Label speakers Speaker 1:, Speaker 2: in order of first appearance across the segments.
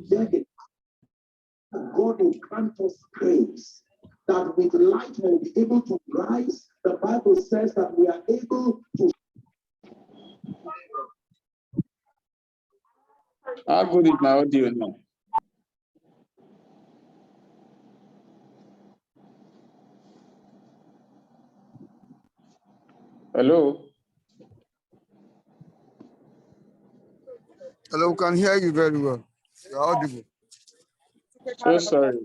Speaker 1: living, God will grant us grace that with light we'll be able to rise. The Bible says that we are able to.
Speaker 2: How good is my audio now? Hello?
Speaker 3: Hello, can hear you very well. You're audible.
Speaker 2: So sorry.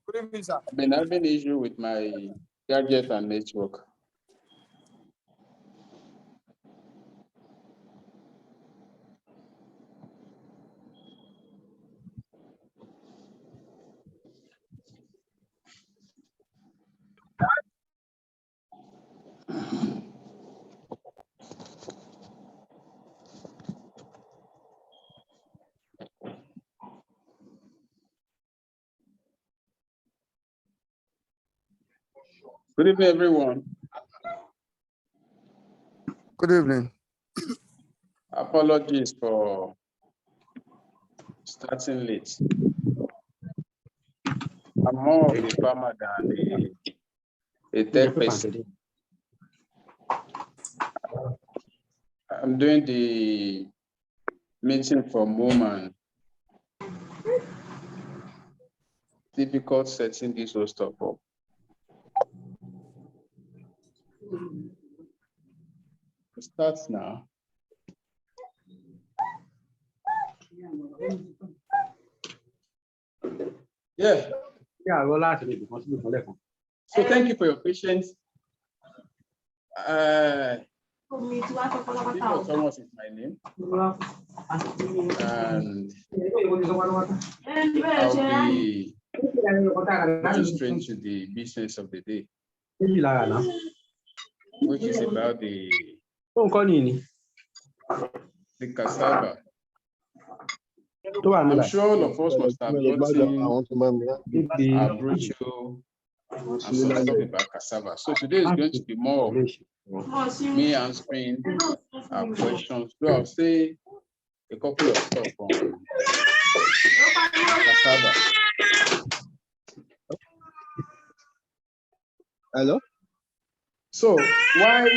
Speaker 2: Good evening, sir. I've been having issue with my gadget and network. Good evening, everyone.
Speaker 3: Good evening.
Speaker 2: Apologies for starting late. I'm more of a farmer than a tech person. I'm doing the meeting from home and difficult setting this whole stuff up. It starts now. Yeah. So thank you for your patience. Thomas is my name. And I'll be going straight to the business of the day, which is about the cassava. I'm sure all of us must have gotten our brochure and some stuff about cassava. So today is going to be more of me answering our questions. So I'll say a couple of stuff on cassava.
Speaker 3: Hello?
Speaker 2: So why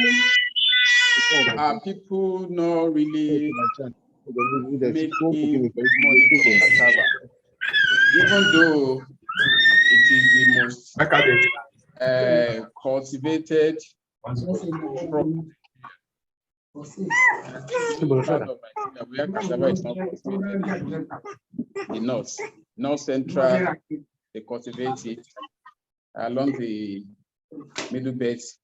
Speaker 2: are people not really making money from cassava? Even though it is the most cultivated crop where cassava is not cultivated, the north central, they cultivate it along the middle belts.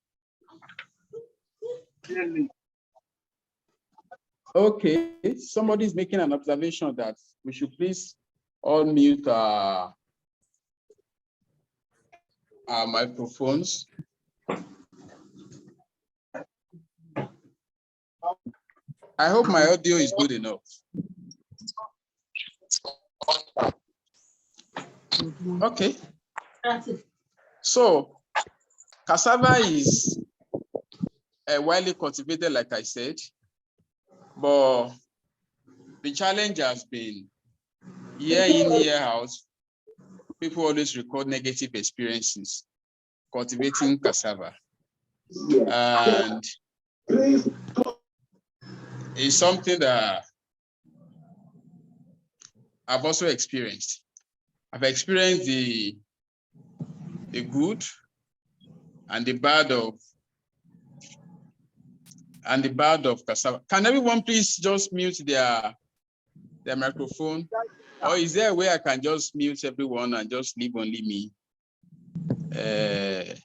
Speaker 2: Okay, somebody is making an observation that we should please all mute our microphones. I hope my audio is good enough. Okay. So cassava is widely cultivated, like I said, but the challenge has been year in, year out. People always record negative experiences cultivating cassava. And it's something that I've also experienced. I've experienced the good and the bad of cassava. Can everyone please just mute their microphone? Or is there a way I can just mute everyone and just leave only me?
Speaker 3: Yes,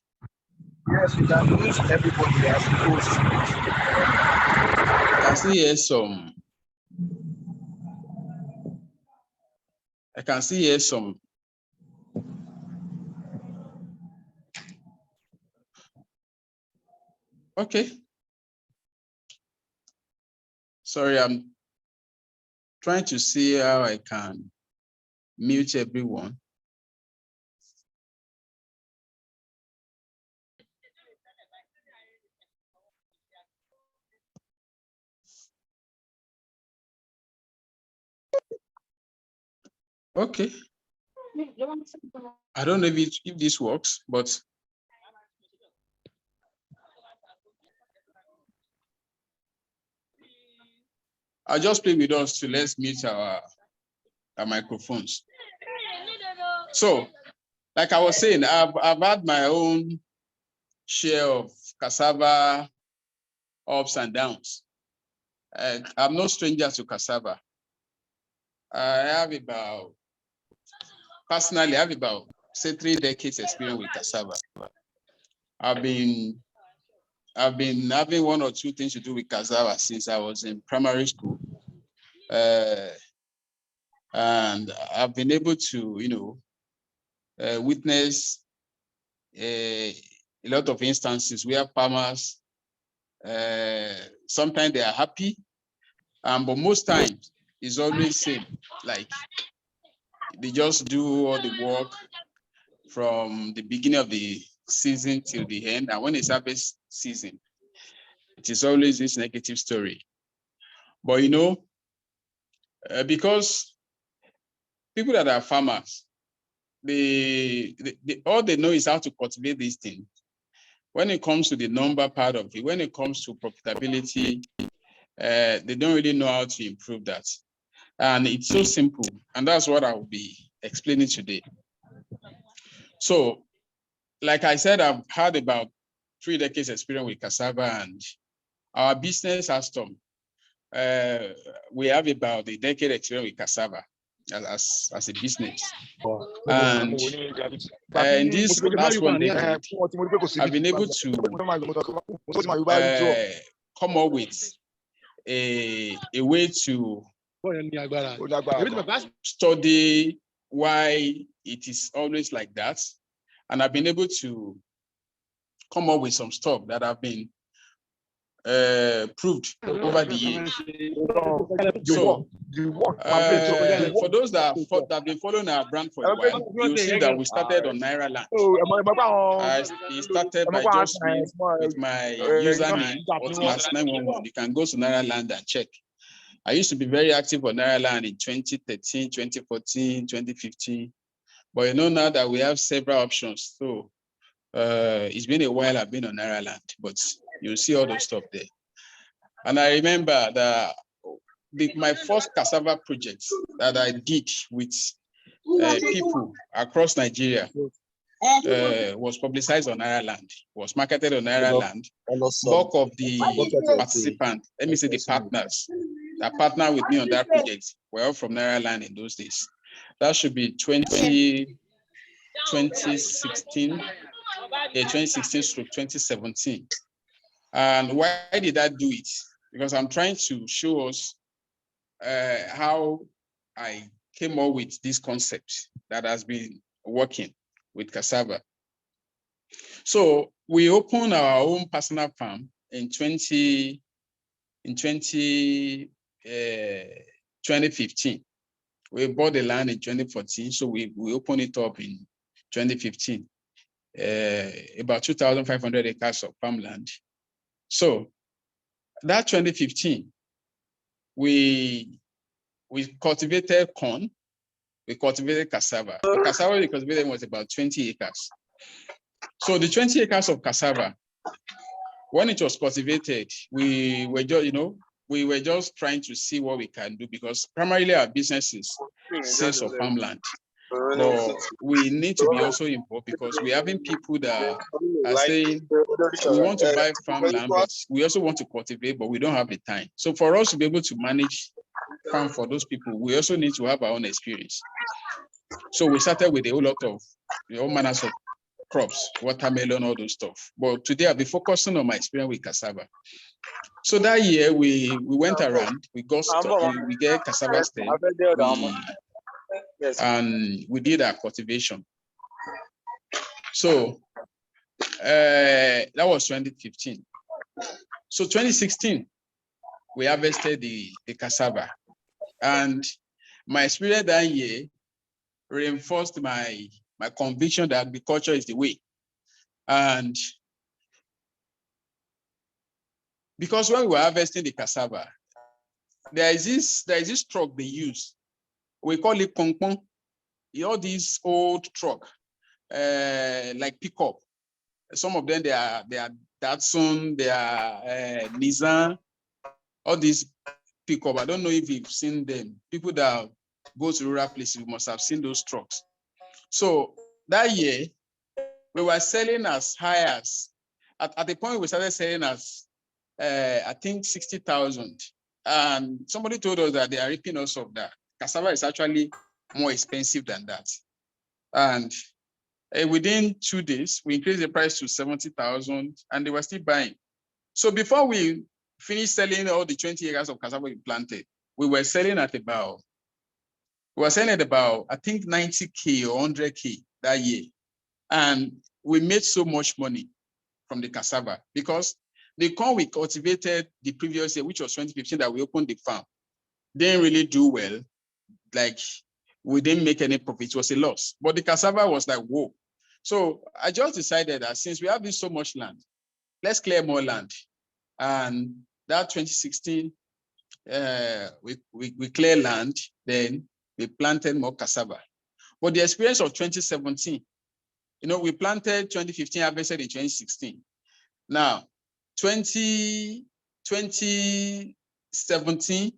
Speaker 3: you can mute everybody as opposed to.
Speaker 2: I can see here some. Okay. Sorry, I'm trying to see how I can mute everyone. Okay. I don't know if this works, but I'll just play with us to let's mute our microphones. So, like I was saying, I've had my own share of cassava ups and downs. I'm no stranger to cassava. Personally, I have about, say, 3 decades experience with cassava. I've been having 1 or 2 things to do with cassava since I was in primary school. And I've been able to, witness a lot of instances where farmers, sometimes they are happy, but most times it's always same. Like they just do all the work from the beginning of the season till the end, and when it's harvest season, it is always this negative story. But because people that are farmers, all they know is how to cultivate these things. When it comes to the number part of it, when it comes to profitability, they don't really know how to improve that. And it's so simple. And that's what I will be explaining today. So, like I said, I've had about 3 decades experience with cassava, and our business, Hastom, we have about a decade experience with cassava as a business. And in this last 1 decade, I've been able to come up with a way to study why it is always like that. And I've been able to come up with some stuff that have been proved over the years. So, for those that have been following our brand for a while, you'll see that we started on Naira Land. I started by just with my username, Optimus911. You can go to Naira Land and check. I used to be very active on Naira Land in 2013, 2014, 2015. But now that we have several options, so it's been a while I've been on Naira Land, but you'll see all those stuff there. And I remember that my first cassava project that I did with people across Nigeria was publicized on Naira Land, was marketed on Naira Land. Bulk of the participants, let me say the partners that partnered with me on that project were all from Naira Land in those days. That should be 2016 through 2017. And why did I do it? Because I'm trying to show us how I came up with this concept that has been working with cassava. So we opened our own personal farm in 2015. We bought the land in 2014, so we opened it up in 2015. About 2,500 acres of farmland. So that 2015, we cultivated corn, we cultivated cassava. The cassava we cultivated was about 20 acres. So the 20 acres of cassava, when it was cultivated, we were just trying to see what we can do, because primarily our business is sales of farmland. But we need to be also involved, because we're having people that are saying we want to buy farmland, but we also want to cultivate, but we don't have the time. So for us to be able to manage farm for those people, we also need to have our own experience. So we started with a whole lot of all manners of crops, watermelon, all those stuff. But today I'll be focusing on my experience with cassava. So that year we went around, we get cassava stem, and we did our cultivation. So that was 2015. So 2016, we harvested the cassava, and my experience that year reinforced my conviction that agriculture is the way. And because when we were harvesting the cassava, there is this truck they use. We call it pong pong. all these old truck, like pickup. Some of them, they are Datsun, they are Nissan, all these pickup. I don't know if you've seen them. People that go to rural places must have seen those trucks. So that year, we were selling as high as, at the point we started selling as, I think 60,000. And somebody told us that they are ripping us off that. Cassava is actually more expensive than that. And within 2 days, we increased the price to 70,000 and they were still buying. So before we finished selling all the 20 acres of cassava we planted, we were selling at about, I think 90K or 100K that year. And we made so much money from the cassava because the corn we cultivated the previous year, which was 2015 that we opened the farm, didn't really do well. Like we didn't make any profit, it was a loss. But the cassava was like, whoa. So I just decided that since we have this so much land, let's clear more land. And that 2016, we cleared land, then we planted more cassava. But the experience of 2017, we planted 2015, harvested in 2016. Now, 2017,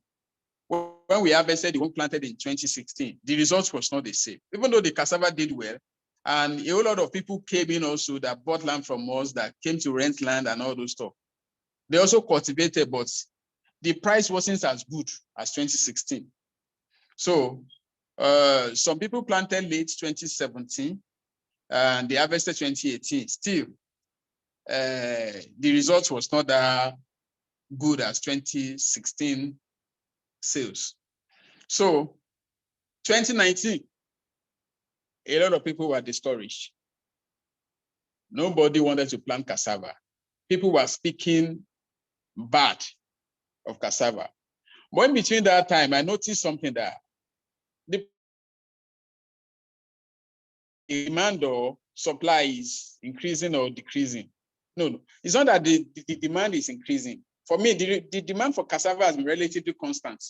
Speaker 2: when we harvested the one planted in 2016, the results was not the same. Even though the cassava did well, and a whole lot of people came in also that bought land from us, that came to rent land and all those stuff. They also cultivated, but the price wasn't as good as 2016. So some people planted late 2017 and they harvested 2018. Still, the result was not that good as 2016 sales. So 2019, a lot of people were discouraged. Nobody wanted to plant cassava. People were speaking bad of cassava. But in between that time, I noticed something that the demand or supply is increasing or decreasing. No, it's not that the demand is increasing. For me, the demand for cassava has been relatively constant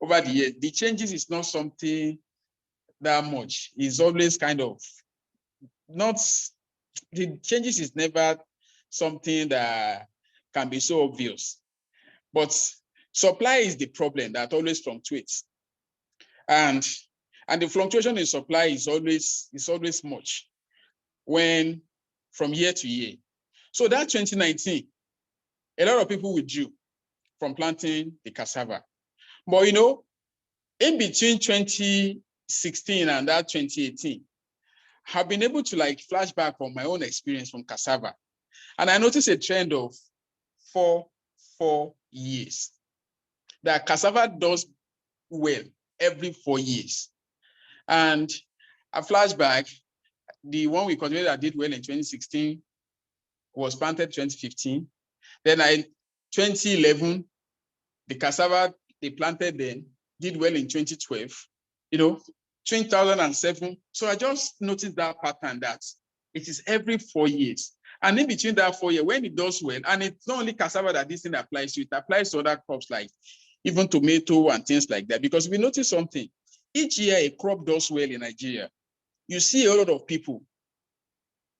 Speaker 2: over the years. The changes is not something that much. It's always kind of not, the changes is never something that can be so obvious. But supply is the problem that always fluctuates. And the fluctuation in supply is always much when from year to year. So that 2019, a lot of people withdrew from planting the cassava. But in between 2016 and that 2018, I've been able to like flashback on my own experience from cassava. And I noticed a trend of 4 years. That cassava does well every 4 years. And a flashback, the one we cultivated that did well in 2016 was planted 2015. Then 2011, the cassava they planted then did well in 2012, 2007. So I just noticed that pattern that it is every 4 years. And in between that 4 years, when it does well, and it's not only cassava that this thing applies to, it applies to other crops like even tomato and things like that. Because we notice something, each year a crop does well in Nigeria, you see a lot of people,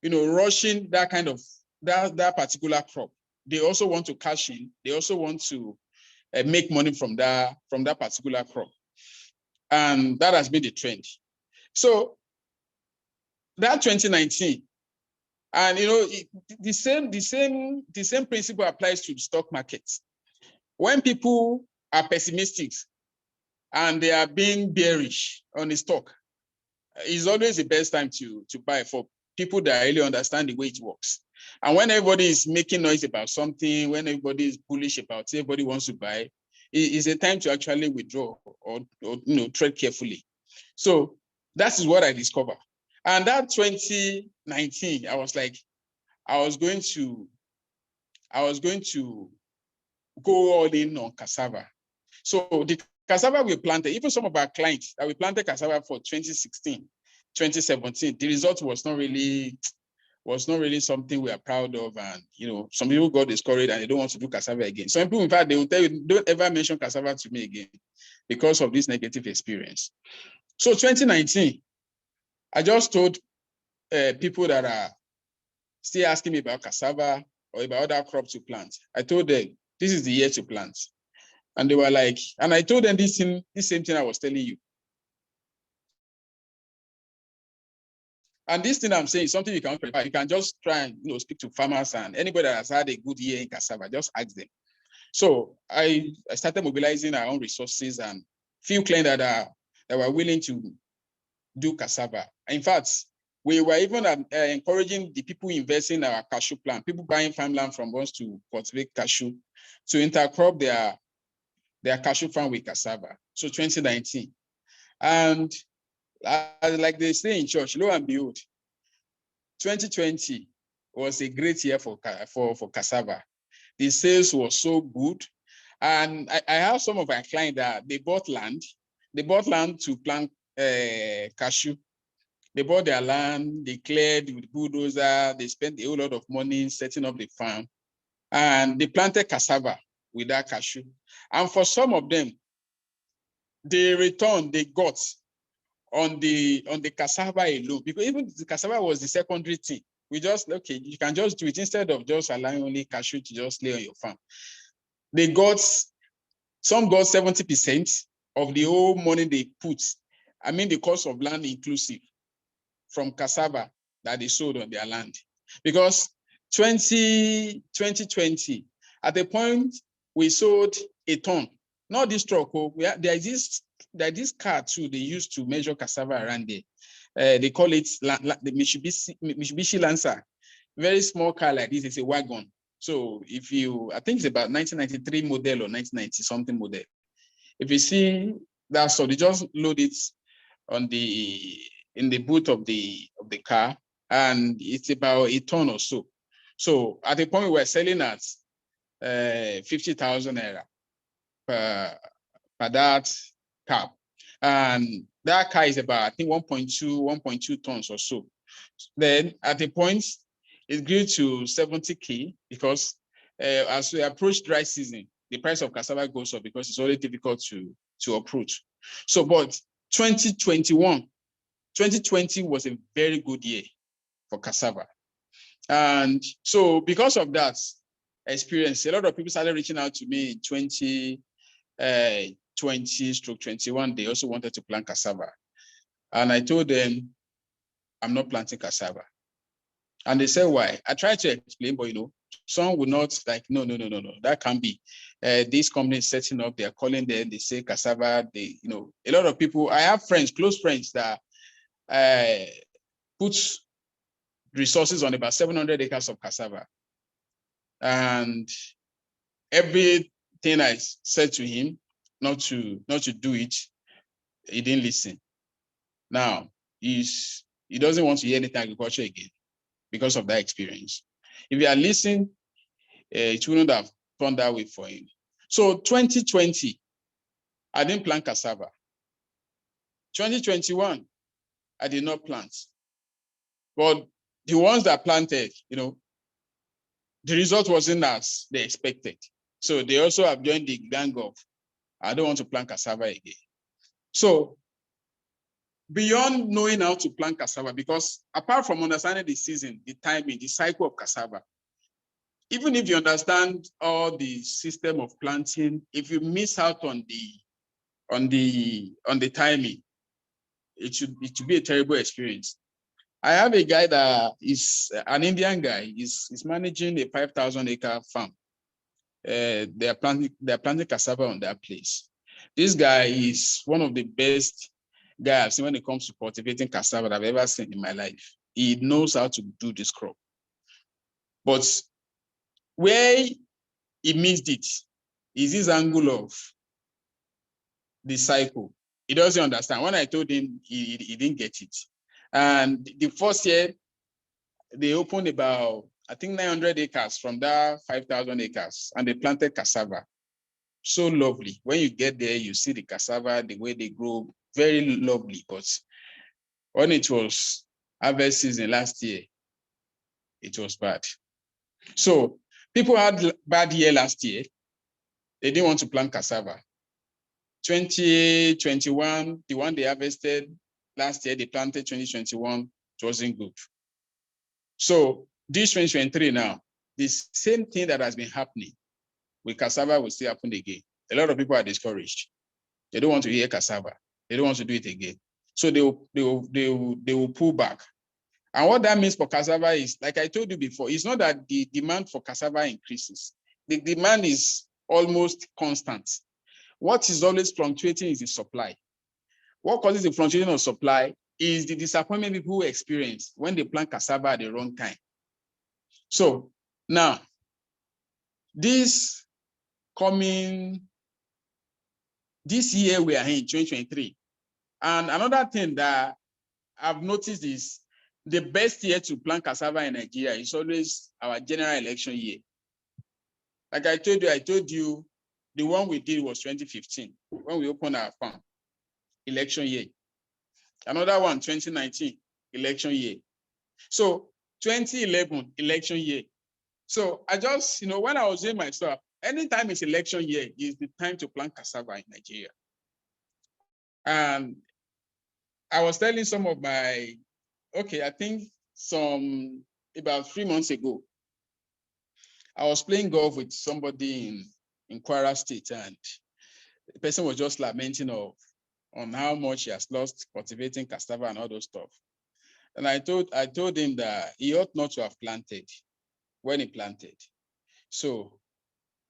Speaker 2: rushing that kind of, that particular crop. They also want to cash in. They also want to make money from that particular crop. And that has been the trend. So that 2019, and the same principle applies to the stock market. When people are pessimistic and they are being bearish on the stock, it's always the best time to buy for people that really understand the way it works. And when everybody is making noise about something, when everybody is bullish about it, everybody wants to buy, it's a time to actually withdraw or tread carefully. So that is what I discovered. And that 2019, I was like, I was going to go all in on cassava. So the cassava we planted, even some of our clients that we planted cassava for 2016, 2017, the result was not really something we are proud of. And some people got discouraged and they don't want to do cassava again. Some people, in fact, they will tell you, don't ever mention cassava to me again because of this negative experience. So 2019, I just told people that are still asking me about cassava or about other crops to plant. I told them, this is the year to plant. And they were like, and I told them this same thing I was telling you. And this thing I'm saying is something you can prepare. You can just try and speak to farmers and anybody that has had a good year in cassava, just ask them. So I started mobilizing our own resources and few clients that were willing to do cassava. In fact, we were even encouraging the people investing in our cashew plant, people buying farmland from us to cultivate cashew, to intercrop their cashew farm with cassava. So 2019. And like they say in church, lo and behold, 2020 was a great year for cassava. The sales was so good. And I have some of our clients that they bought land. They bought land to plant cashew. They bought their land, they cleared with bulldozer, they spent a whole lot of money setting up the farm, and they planted cassava with that cashew. And for some of them, the return they got on the cassava alone, because even the cassava was the secondary thing. We just, okay, you can just do it instead of just allowing only cashew to just lay on your farm. Some got 70% of the whole money they put. I mean, the cost of land inclusive from cassava that they sold on their land. Because 2020, at the point we sold a ton, not this truck, there's this car too they used to measure cassava around there. They call it the Mitsubishi Lancer. Very small car like this, it's a wagon. So I think it's about 1993 model or 1990 something model. If you see that, so they just load it in the boot of the car, and it's about a ton or so. So at the point we were selling at 50,000 naira per that car, and that car is about, I think, 1.2 tons or so. Then at the point it grew to 70K because as we approach dry season, the price of cassava goes up because it's already difficult to approach. So, but 2020 was a very good year for cassava. And so because of that experience, a lot of people started reaching out to me in 2020/21. They also wanted to plant cassava. And I told them, I'm not planting cassava. And they said, why? I tried to explain, but some would not like, no, that can't be. This company is setting up, they're calling them, they say cassava, a lot of people, I have friends, close friends that put resources on about 700 acres of cassava. And everything I said to him not to do it, he didn't listen. Now, he doesn't want to hear anything agriculture again because of that experience. If he had listened, it wouldn't have turned that way for him. So 2020, I didn't plant cassava. 2021, I did not plant. But the ones that planted, the result wasn't as they expected. So they also have joined the gang of, I don't want to plant cassava again. So beyond knowing how to plant cassava, because apart from understanding the season, the timing, the cycle of cassava, even if you understand all the system of planting, if you miss out on the timing, it should be a terrible experience. I have a guy that is an Indian guy. He's managing a 5,000 acre farm. They're planting cassava on that place. This guy is one of the best guys I've seen when it comes to cultivating cassava that I've ever seen in my life. He knows how to do this crop. But where he missed it is this angle of the cycle. He doesn't understand. When I told him, he didn't get it. And the first year, they opened about, I think, 900 acres from that 5,000 acres, and they planted cassava. So lovely. When you get there, you see the cassava, the way they grow, very lovely. But when it was harvest season last year, it was bad. So people had bad year last year. They didn't want to plant cassava. 2021, the one they harvested, last year, they planted 2021, it wasn't good. So this 2023 now, the same thing that has been happening with cassava will still happen again. A lot of people are discouraged. They don't want to hear cassava. They don't want to do it again. So they will pull back. And what that means for cassava is, like I told you before, it's not that the demand for cassava increases. The demand is almost constant. What is always fluctuating is the supply. What causes the fluctuation of supply is the disappointment people experience when they plant cassava at the wrong time. So now, this year we are in 2023. And another thing that I've noticed is the best year to plant cassava in Nigeria is always our general election year. Like I told you, the one we did was 2015, when we opened our farm, election year. Another one, 2019, election year. So 2011, election year. So I just, when I was doing my stuff, anytime it's election year is the time to plant cassava in Nigeria. And I was telling some of my, I think about 3 months ago, I was playing golf with somebody in Oyo State, and the person was just lamenting on how much he has lost cultivating cassava and all those stuff. And I told him that he ought not to have planted when he planted. So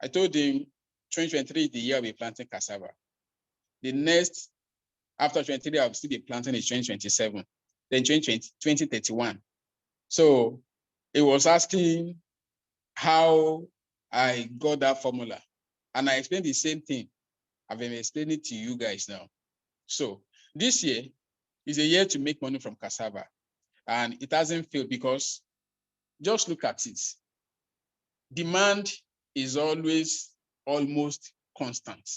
Speaker 2: I told him 2023 the year we'll be planting cassava. The next, after 23, I'll still be planting in 2027, then 2031. So he was asking how I got that formula. And I explained the same thing. I've been explaining to you guys now. So this year is a year to make money from cassava. And it hasn't failed because just look at it. Demand is always almost constant.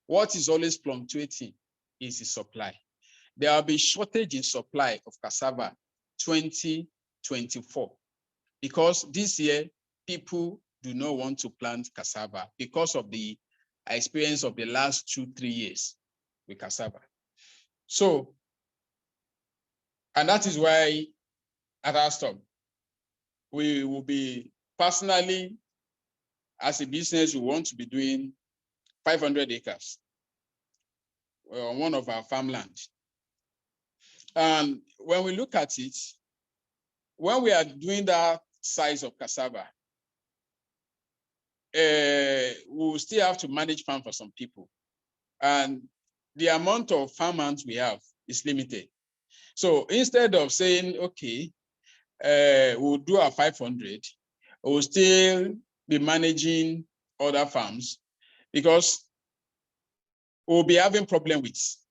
Speaker 2: What is always fluctuating is the supply. There will be shortage in supply of cassava 2024 because this year people do not want to plant cassava because of the experience of the last 2-3 years with cassava. So, and that is why at Hastom, we will be personally, as a business, we want to be doing 500 acres on one of our farmland. And when we look at it, when we are doing that size of cassava, we'll still have to manage farm for some people. And the amount of farmlands we have is limited. So instead of saying, okay, we'll do our 500, we'll still be managing other farms because we'll be having problem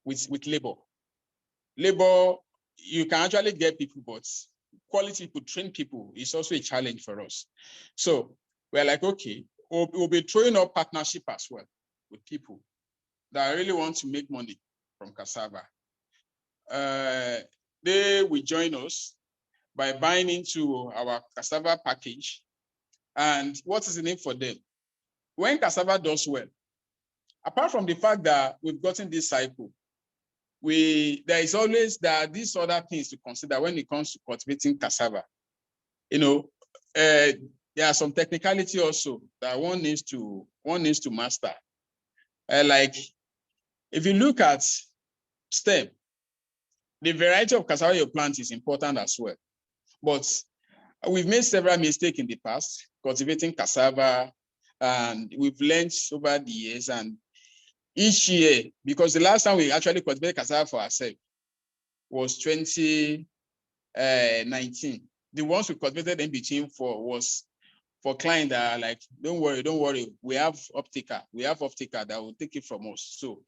Speaker 2: with labor. Labor, you can actually get people, but quality people, train people is also a challenge for us. So we're like, okay, we'll be throwing up partnership as well with people that really want to make money from cassava. They will join us by buying into our cassava package. And what is the name for them? When cassava does well, apart from the fact that we've gotten this cycle, there is always these other things to consider when it comes to cultivating cassava. There are some technicality also that one needs to master. Like if you look at stem, the variety of cassava you plant is important as well. But we've made several mistakes in the past cultivating cassava, and we've learned over the years. And each year, because the last time we actually cultivated cassava for ourselves was 2019. The ones we cultivated in between was for clients that are like, don't worry, we have off-taker that will take it from us. So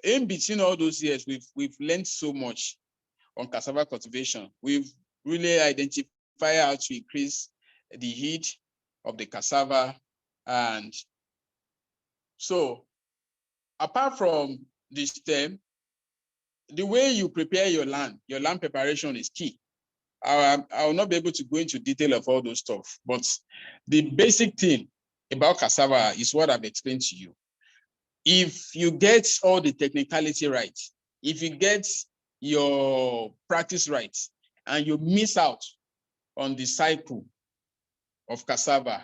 Speaker 2: in between all those years, we've learned so much on cassava cultivation. We've really identified how to increase the heat of the cassava. And so apart from the stem, the way you prepare your land preparation is key. I will not be able to go into detail of all those stuff, but the basic thing about cassava is what I've explained to you. If you get all the technicality right, if you get your practice right and you miss out on the cycle of cassava,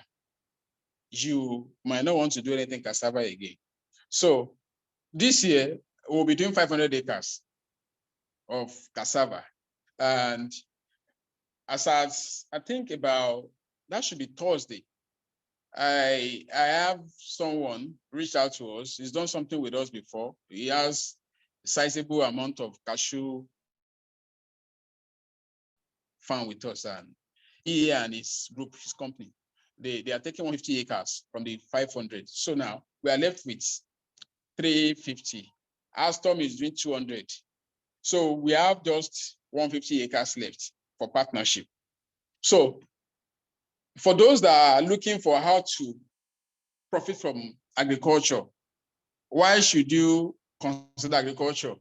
Speaker 2: you might not want to do anything cassava again. So this year, we'll be doing 500 acres of cassava. And as I think about, that should be Thursday, I have someone reach out to us. He's done something with us before. He has a sizable amount of cashew farm with us, and he and his group, his company, they are taking 150 acres from the 500. So now we are left with 350. Hastom is doing 200. So we have just 150 acres left for partnership. So for those that are looking for how to profit from agriculture, why should you consider agriculture?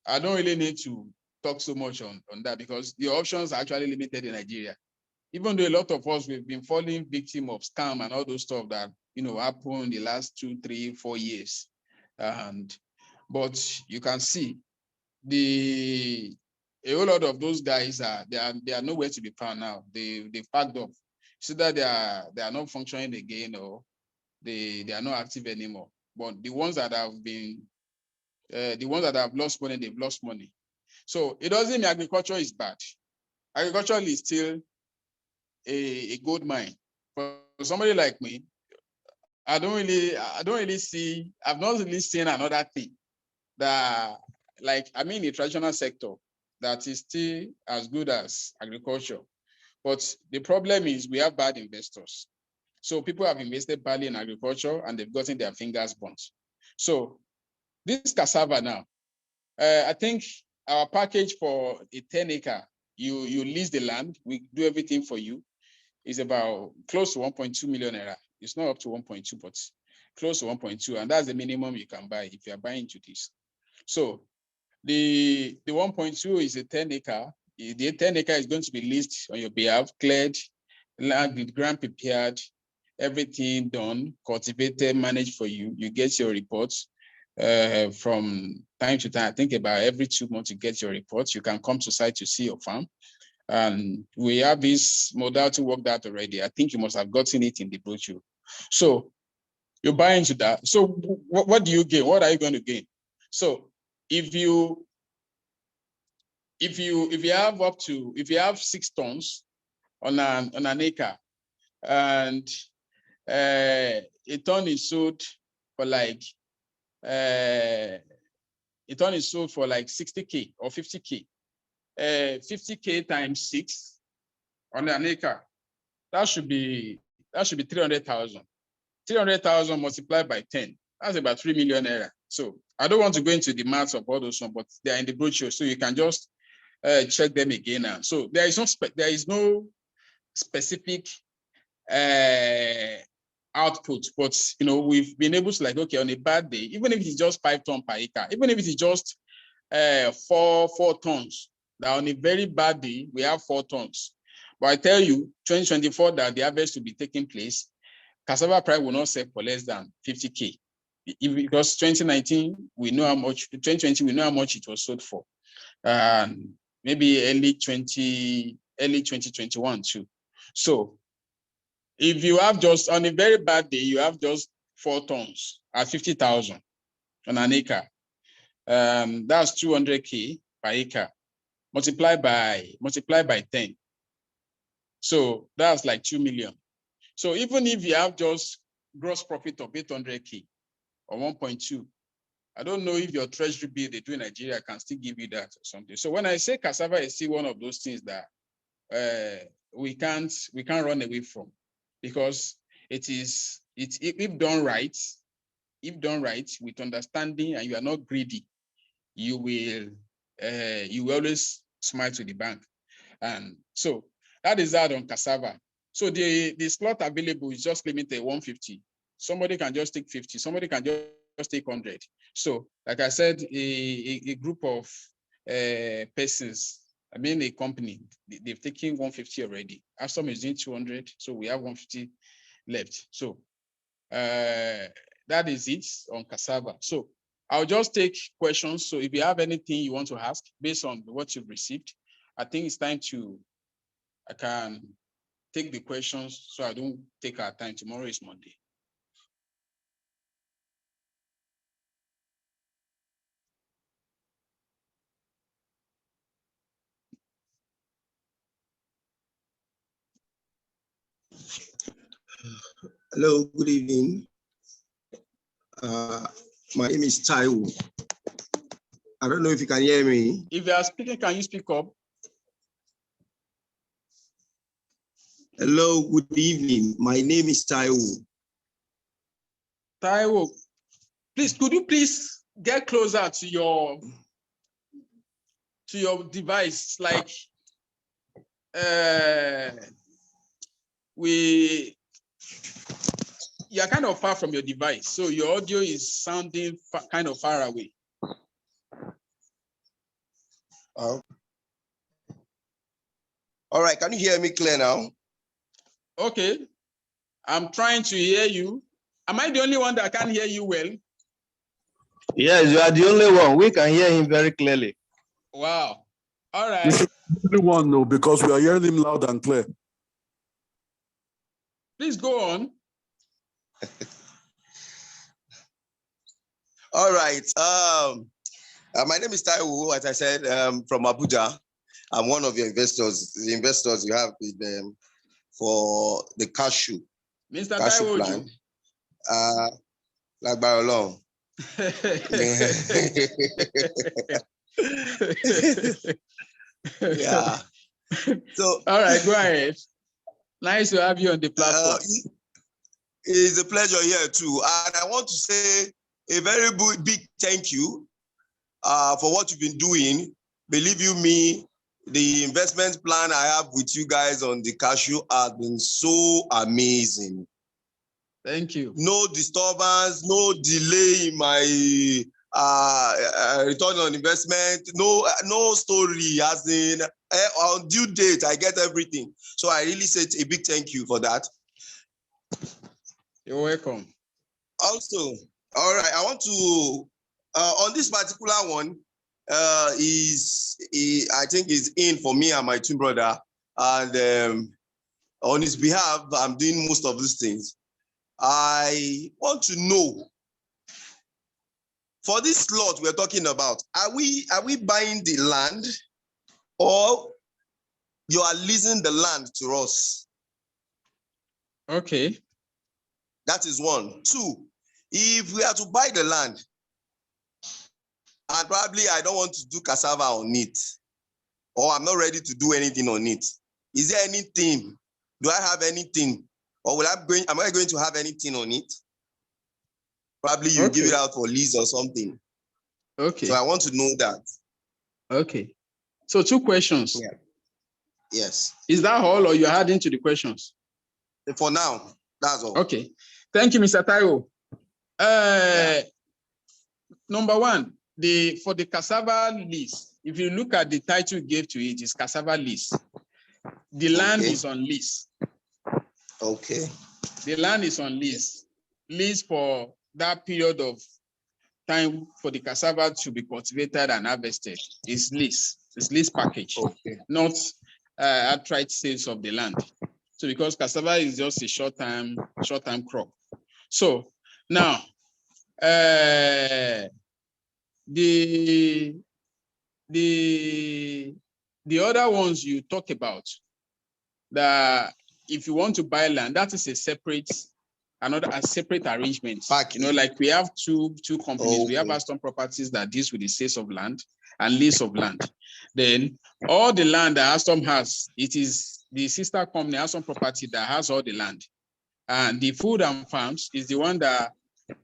Speaker 2: I don't really need to talk so much on that because the options are actually limited in Nigeria. Even though a lot of us, we've been falling victim of scam and all those stuff that, happened in the last 2, 3, 4 years. But you can see a whole lot of those guys they are nowhere to be found now. They've packed up. So that they are not functioning again, or they are not active anymore. But the ones that have been the ones that have lost money, they've lost money. So it doesn't mean agriculture is bad. Agriculture is still a gold mine. For somebody like me, I've not really seen another thing that, like, the traditional sector that is still as good as agriculture. But the problem is we have bad investors. So people have invested badly in agriculture and they've gotten their fingers burnt. So this cassava now, I think our package for a 10-acre, you lease the land, we do everything for you, is about close to 1.2 million naira. It's not up to 1.2, but close to 1.2, and that's the minimum you can buy if you are buying into this. So the 1.2 is a 10-acre. The 10-acre is going to be leased on your behalf, cleared, land with ground prepared, everything done, cultivated, managed for you. You get your reports from time to time. I think about every 2 months you get your reports. You can come to site to see your farm. And we have this modality worked out already. I think you must have gotten it in the brochure. So you buy into that. So what do you gain? What are you going to gain? So if you have 6 tons on an acre, and a ton is sold for like 60K or 50K. 50K times 6 on an acre, that should be 300,000. 300,000 multiplied by 10, that's about 3 million naira. So I don't want to go into the maths of all those ones, but they are in the brochure, so you can just check them again now. So there is no specific output, but we've been able to, like, okay, on a bad day, even if it's just 5 tons per acre, even if it is just 4 tons, that on a very bad day we have 4 tons. But I tell you, 2024, that the harvest will be taking place, cassava price will not sell for less than 50K. Because 2019, we know how much, 2020, we know how much it was sold for. Maybe early 2021 too. So if you have just, on a very bad day, you have just 4 tons at 50,000 on an acre. That's 200K per acre, multiplied by 10. So that's like 2 million. So even if you have just gross profit of 800K or 1.2, I don't know if your treasury bill they do in Nigeria can still give you that or something. So when I say cassava is still one of those things that we can't run away from, because if done right, with understanding, and you are not greedy, you will always smile to the bank. And so that is that on cassava. So the slot available is just limited 150. Somebody can just take 50. Somebody can just take 100. So like I said, a group of persons, a company, they've taken 150 already. Hastom is doing 200, so we have 150 left. So that is it on cassava. So I'll just take questions. So if you have anything you want to ask based on what you've received, I think it's time I can take the questions so I don't take our time. Tomorrow is Monday.
Speaker 4: Hello, good evening. My name is Taiwo. I don't know if you can hear me.
Speaker 2: If you are speaking, can you speak up?
Speaker 4: Hello, good evening. My name is Taiwo.
Speaker 2: Taiwo, please, could you please get closer to your device? Like, you're kind of far from your device, so your audio is sounding kind of far away.
Speaker 4: All right, can you hear me clear now?
Speaker 2: Okay, I'm trying to hear you. Am I the only one that can hear you well?
Speaker 5: Yes, you are the only one. We can hear him very clearly.
Speaker 2: Wow. All right.
Speaker 6: This is the only one, no, because we are hearing him loud and clear.
Speaker 2: Please go on.
Speaker 4: All right. My name is Taiwo, as I said, from Abuja. I'm one of your investors, the investors you have with them for the cashew.
Speaker 2: Mr.
Speaker 4: Cashew
Speaker 2: Taiwo.
Speaker 4: plan. Like Barolong. Yeah. So,
Speaker 2: all right, go ahead. Nice to have you on the platform.
Speaker 4: It's a pleasure here too. And I want to say a very big thank you for what you've been doing. Believe you me, the investment plan I have with you guys on the cashew has been so amazing.
Speaker 2: Thank you.
Speaker 4: No disturbance, no delay in my return on investment, no story, as in on due date, I get everything. So I really say a big thank you for that.
Speaker 2: You're welcome.
Speaker 4: Also, all right, I want to, on this particular one, I think is in for me and my twin brother. And on his behalf, I'm doing most of these things. I want to know, for this lot we're talking about, are we buying the land or you are leasing the land to us?
Speaker 2: Okay.
Speaker 4: That is one. Two, if we are to buy the land, and probably I don't want to do cassava on it, or I'm not ready to do anything on it, is there anything? Do I have anything? Or am I going to have anything on it? Probably you give it out for lease or something.
Speaker 2: Okay.
Speaker 4: So I want to know that.
Speaker 2: Okay. So 2 questions.
Speaker 4: Yeah. Yes.
Speaker 2: Is that all, or you're adding to the questions?
Speaker 4: For now, that's all.
Speaker 2: Okay. Thank you, Mr. Taiwo. Number one, for the cassava lease, if you look at the title you gave to it, it's cassava lease. The land is on lease.
Speaker 4: Okay.
Speaker 2: The land is on lease. Lease for that period of time for the cassava to be cultivated and harvested is lease. It's lease package, not outright sales of the land. So because cassava is just a short-term crop. So now, the other ones you talk about, that if you want to buy land, that is a separate arrangement. You know, like we have two companies. We have Hastom Properties that deals with the sales of land and lease of land. Then all the land that Hastom has, it is the sister company, Hastom Property, that has all the land. And the food and farms is the one that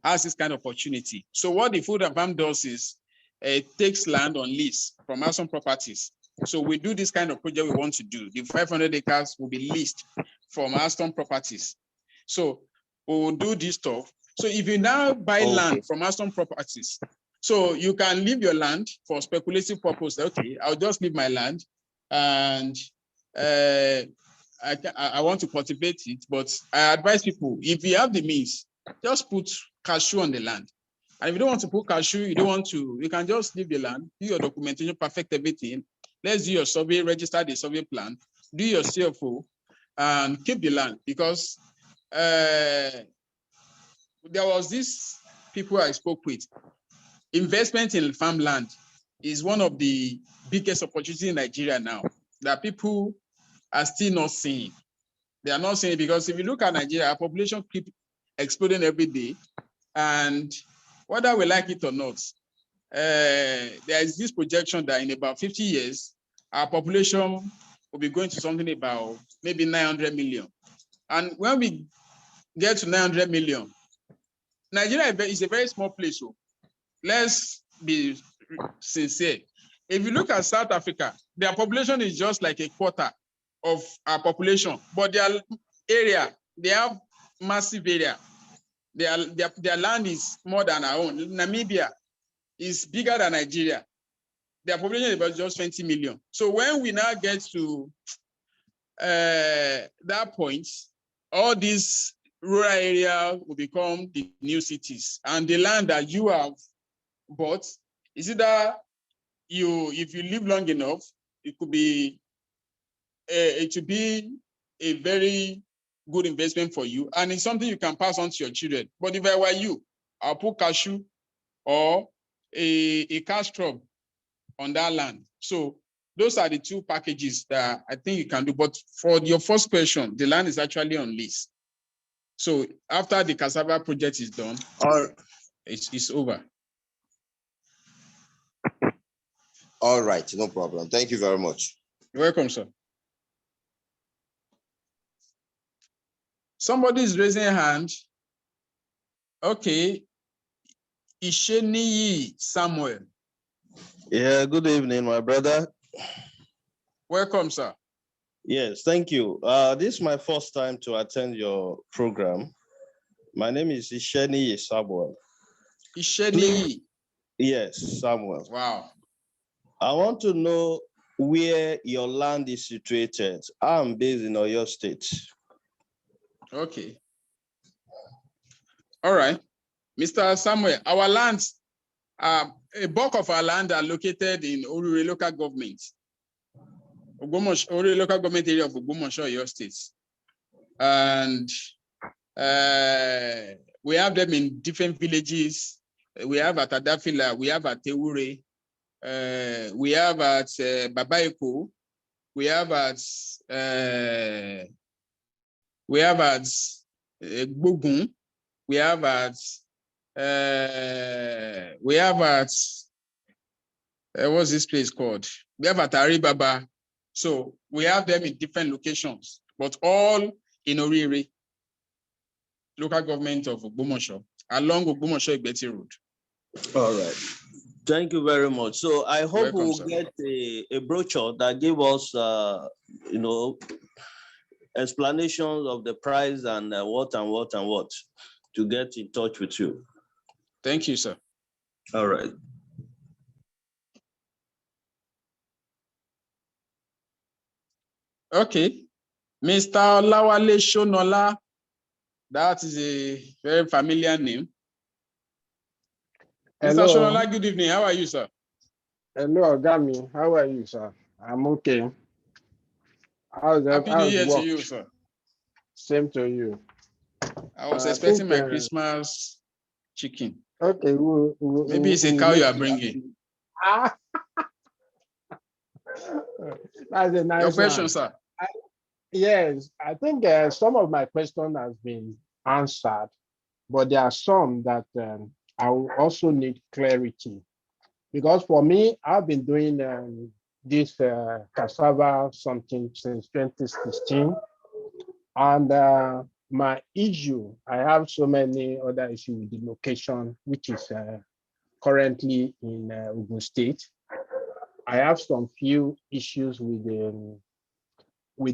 Speaker 2: has this kind of opportunity. So what the food and farm does is it takes land on lease from Hastom Properties. So we do this kind of project we want to do. The 500 acres will be leased from Hastom Properties. So we will do this stuff. So if you now buy land from Hastom Properties, so you can leave your land for speculative purpose. Okay, I'll just leave my land and I want to cultivate it, but I advise people, if you have the means, just put cashew on the land. And if you don't want to put cashew, you can just leave the land, do your documentation, perfect everything. Let's do your survey, register the survey plan, do your CFO, and keep the land, because there was this people I spoke with. Investment in farmland is one of the biggest opportunities in Nigeria now that people are still not seeing. They are not seeing it because if you look at Nigeria, our population keep exploding every day, and whether we like it or not, there is this projection that in about 50 years, our population will be going to something about maybe 900 million. And when we get to 900 million, Nigeria is a very small place. So let's be sincere. If you look at South Africa, their population is just like a quarter of our population, but their area, they have massive area. Their land is more than our own. Namibia is bigger than Nigeria. Their population is about just 20 million. So when we now get to that point, all these rural areas will become the new cities, and the land that you have bought is either if you live long enough, it should be a very good investment for you, and it's something you can pass on to your children. But if I were you, I'll put cashew or a cash crop on that land. So those are the two packages that I think you can do. But for your first question, the land is actually on lease. So after the cassava project is done, it's over.
Speaker 4: All right, no problem. Thank you very much.
Speaker 2: You're welcome, sir. Somebody is raising a hand. Okay. Isheni Samuel.
Speaker 5: Yeah, good evening, my brother.
Speaker 2: Welcome, sir.
Speaker 5: Yes, thank you. This is my first time to attend your program. My name is Isheni Samuel.
Speaker 2: Isheni?
Speaker 5: Yes, Samuel.
Speaker 2: Wow.
Speaker 5: I want to know where your land is situated. I'm based in Oyo State.
Speaker 2: Okay. All right. Mr. Samuel, our lands, a bulk of our land are located in Orure local government. Orure local government area of Ogbomoso, Oyo State. And we have them in different villages. We have at Adafila, we have at Teure, we have at Babaeko, we have at Gbogun, we have at what's this place called? We have at Aribaba. So we have them in different locations, but all in Orire, local government of Ogbomoso, along Ogbomoso-Igbeti Road.
Speaker 5: All right. Thank you very much. So I hope we'll get a brochure that give us, explanations of the price and what to get in touch with you.
Speaker 2: Thank you, sir.
Speaker 5: All right.
Speaker 2: Okay. Mr. Olawale Shonola, that is a very familiar name.
Speaker 7: Hello.
Speaker 2: Mr. Shonola, good evening. How are you, sir?
Speaker 7: Hello, Ogami. How are you, sir? I'm okay.
Speaker 2: Happy New Year to you, sir.
Speaker 7: Same to you.
Speaker 2: I was expecting my Christmas chicken.
Speaker 7: Okay.
Speaker 2: Maybe it's a cow you are bringing.
Speaker 7: That's a nice
Speaker 2: Your question,
Speaker 7: one.
Speaker 2: sir.
Speaker 7: Yes, I think some of my question has been answered, but there are some that I will also need clarity. Because for me, I've been doing this cassava something since 2016. And my issue, I have so many other issues with the location, which is currently in Oyo State. I have some few issues with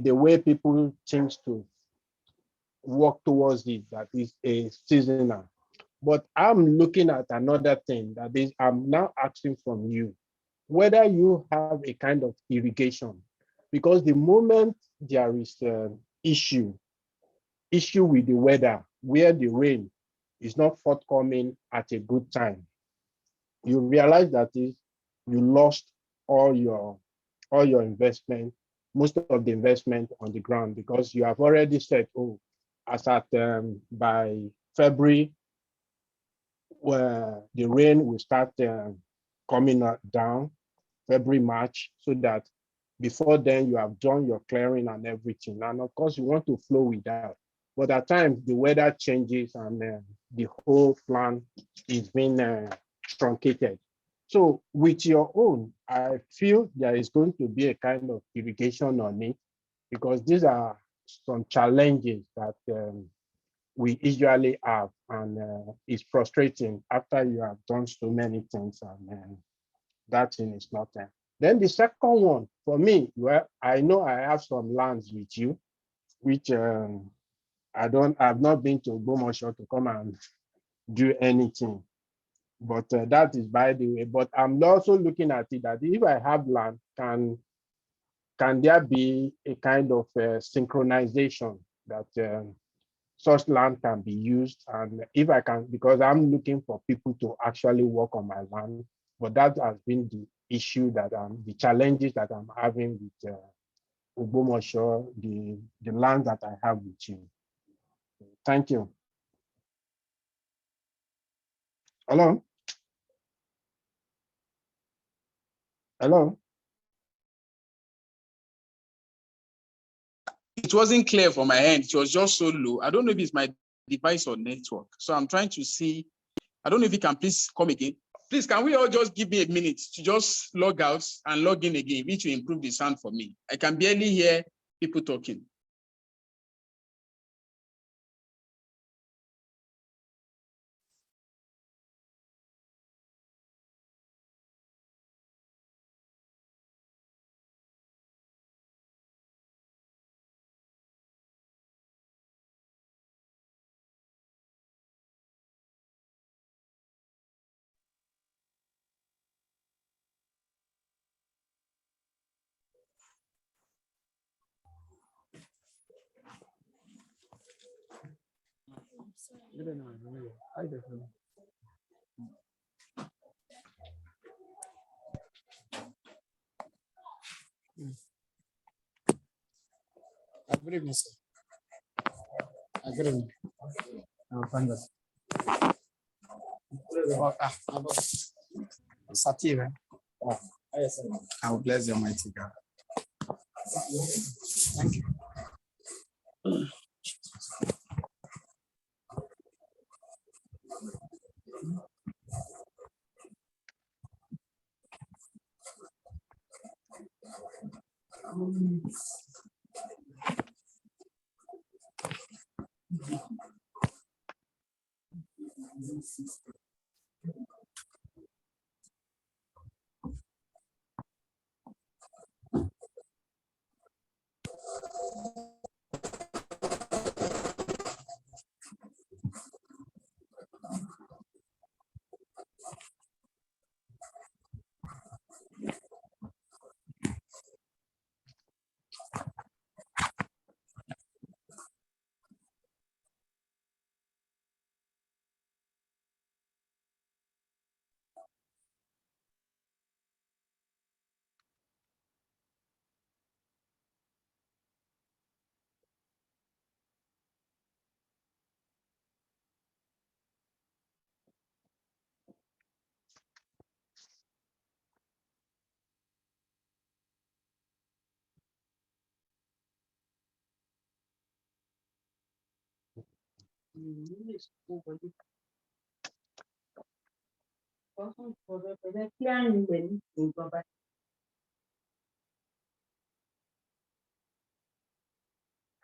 Speaker 7: the way people change to work towards it, that is a seasonal. But I'm looking at another thing that is, I'm now asking from you, whether you have a kind of irrigation, because the moment there is issue with the weather, where the rain is not forthcoming at a good time, you realize that you lost all your investment, most of the investment on the ground, because you have already said, oh, as at by February, where the rain will start coming down, February, March, so that before then you have done your clearing and everything. And of course, you want to flow with that. But at times the weather changes and the whole plan is being truncated. So with your own, I feel there is going to be a kind of irrigation on it, because these are some challenges that we usually have, and it's frustrating after you have done so many things and that thing is not there. Then the second one for me, well, I know I have some lands with you, which I've not been to Ogbomoso to come and do anything, but that is by the way. But I'm also looking at it that if I have land, can there be a kind of synchronization that such land can be used? And if I can, because I'm looking for people to actually work on my land, but that has been the issue that the challenges that I'm having with Ogbomoso, the land that I have with you. Thank you. Hello? Hello?
Speaker 2: It wasn't clear from my end. It was just so low. I don't know if it's my device or network. So I'm trying to see. I don't know if you can please come again. Please, can we all just give me a minute to just log out and log in again, which will improve the sound for me. I can barely hear people talking.
Speaker 8: Good evening, sir. Good evening. Sativa. I will bless the Almighty God. Thank you.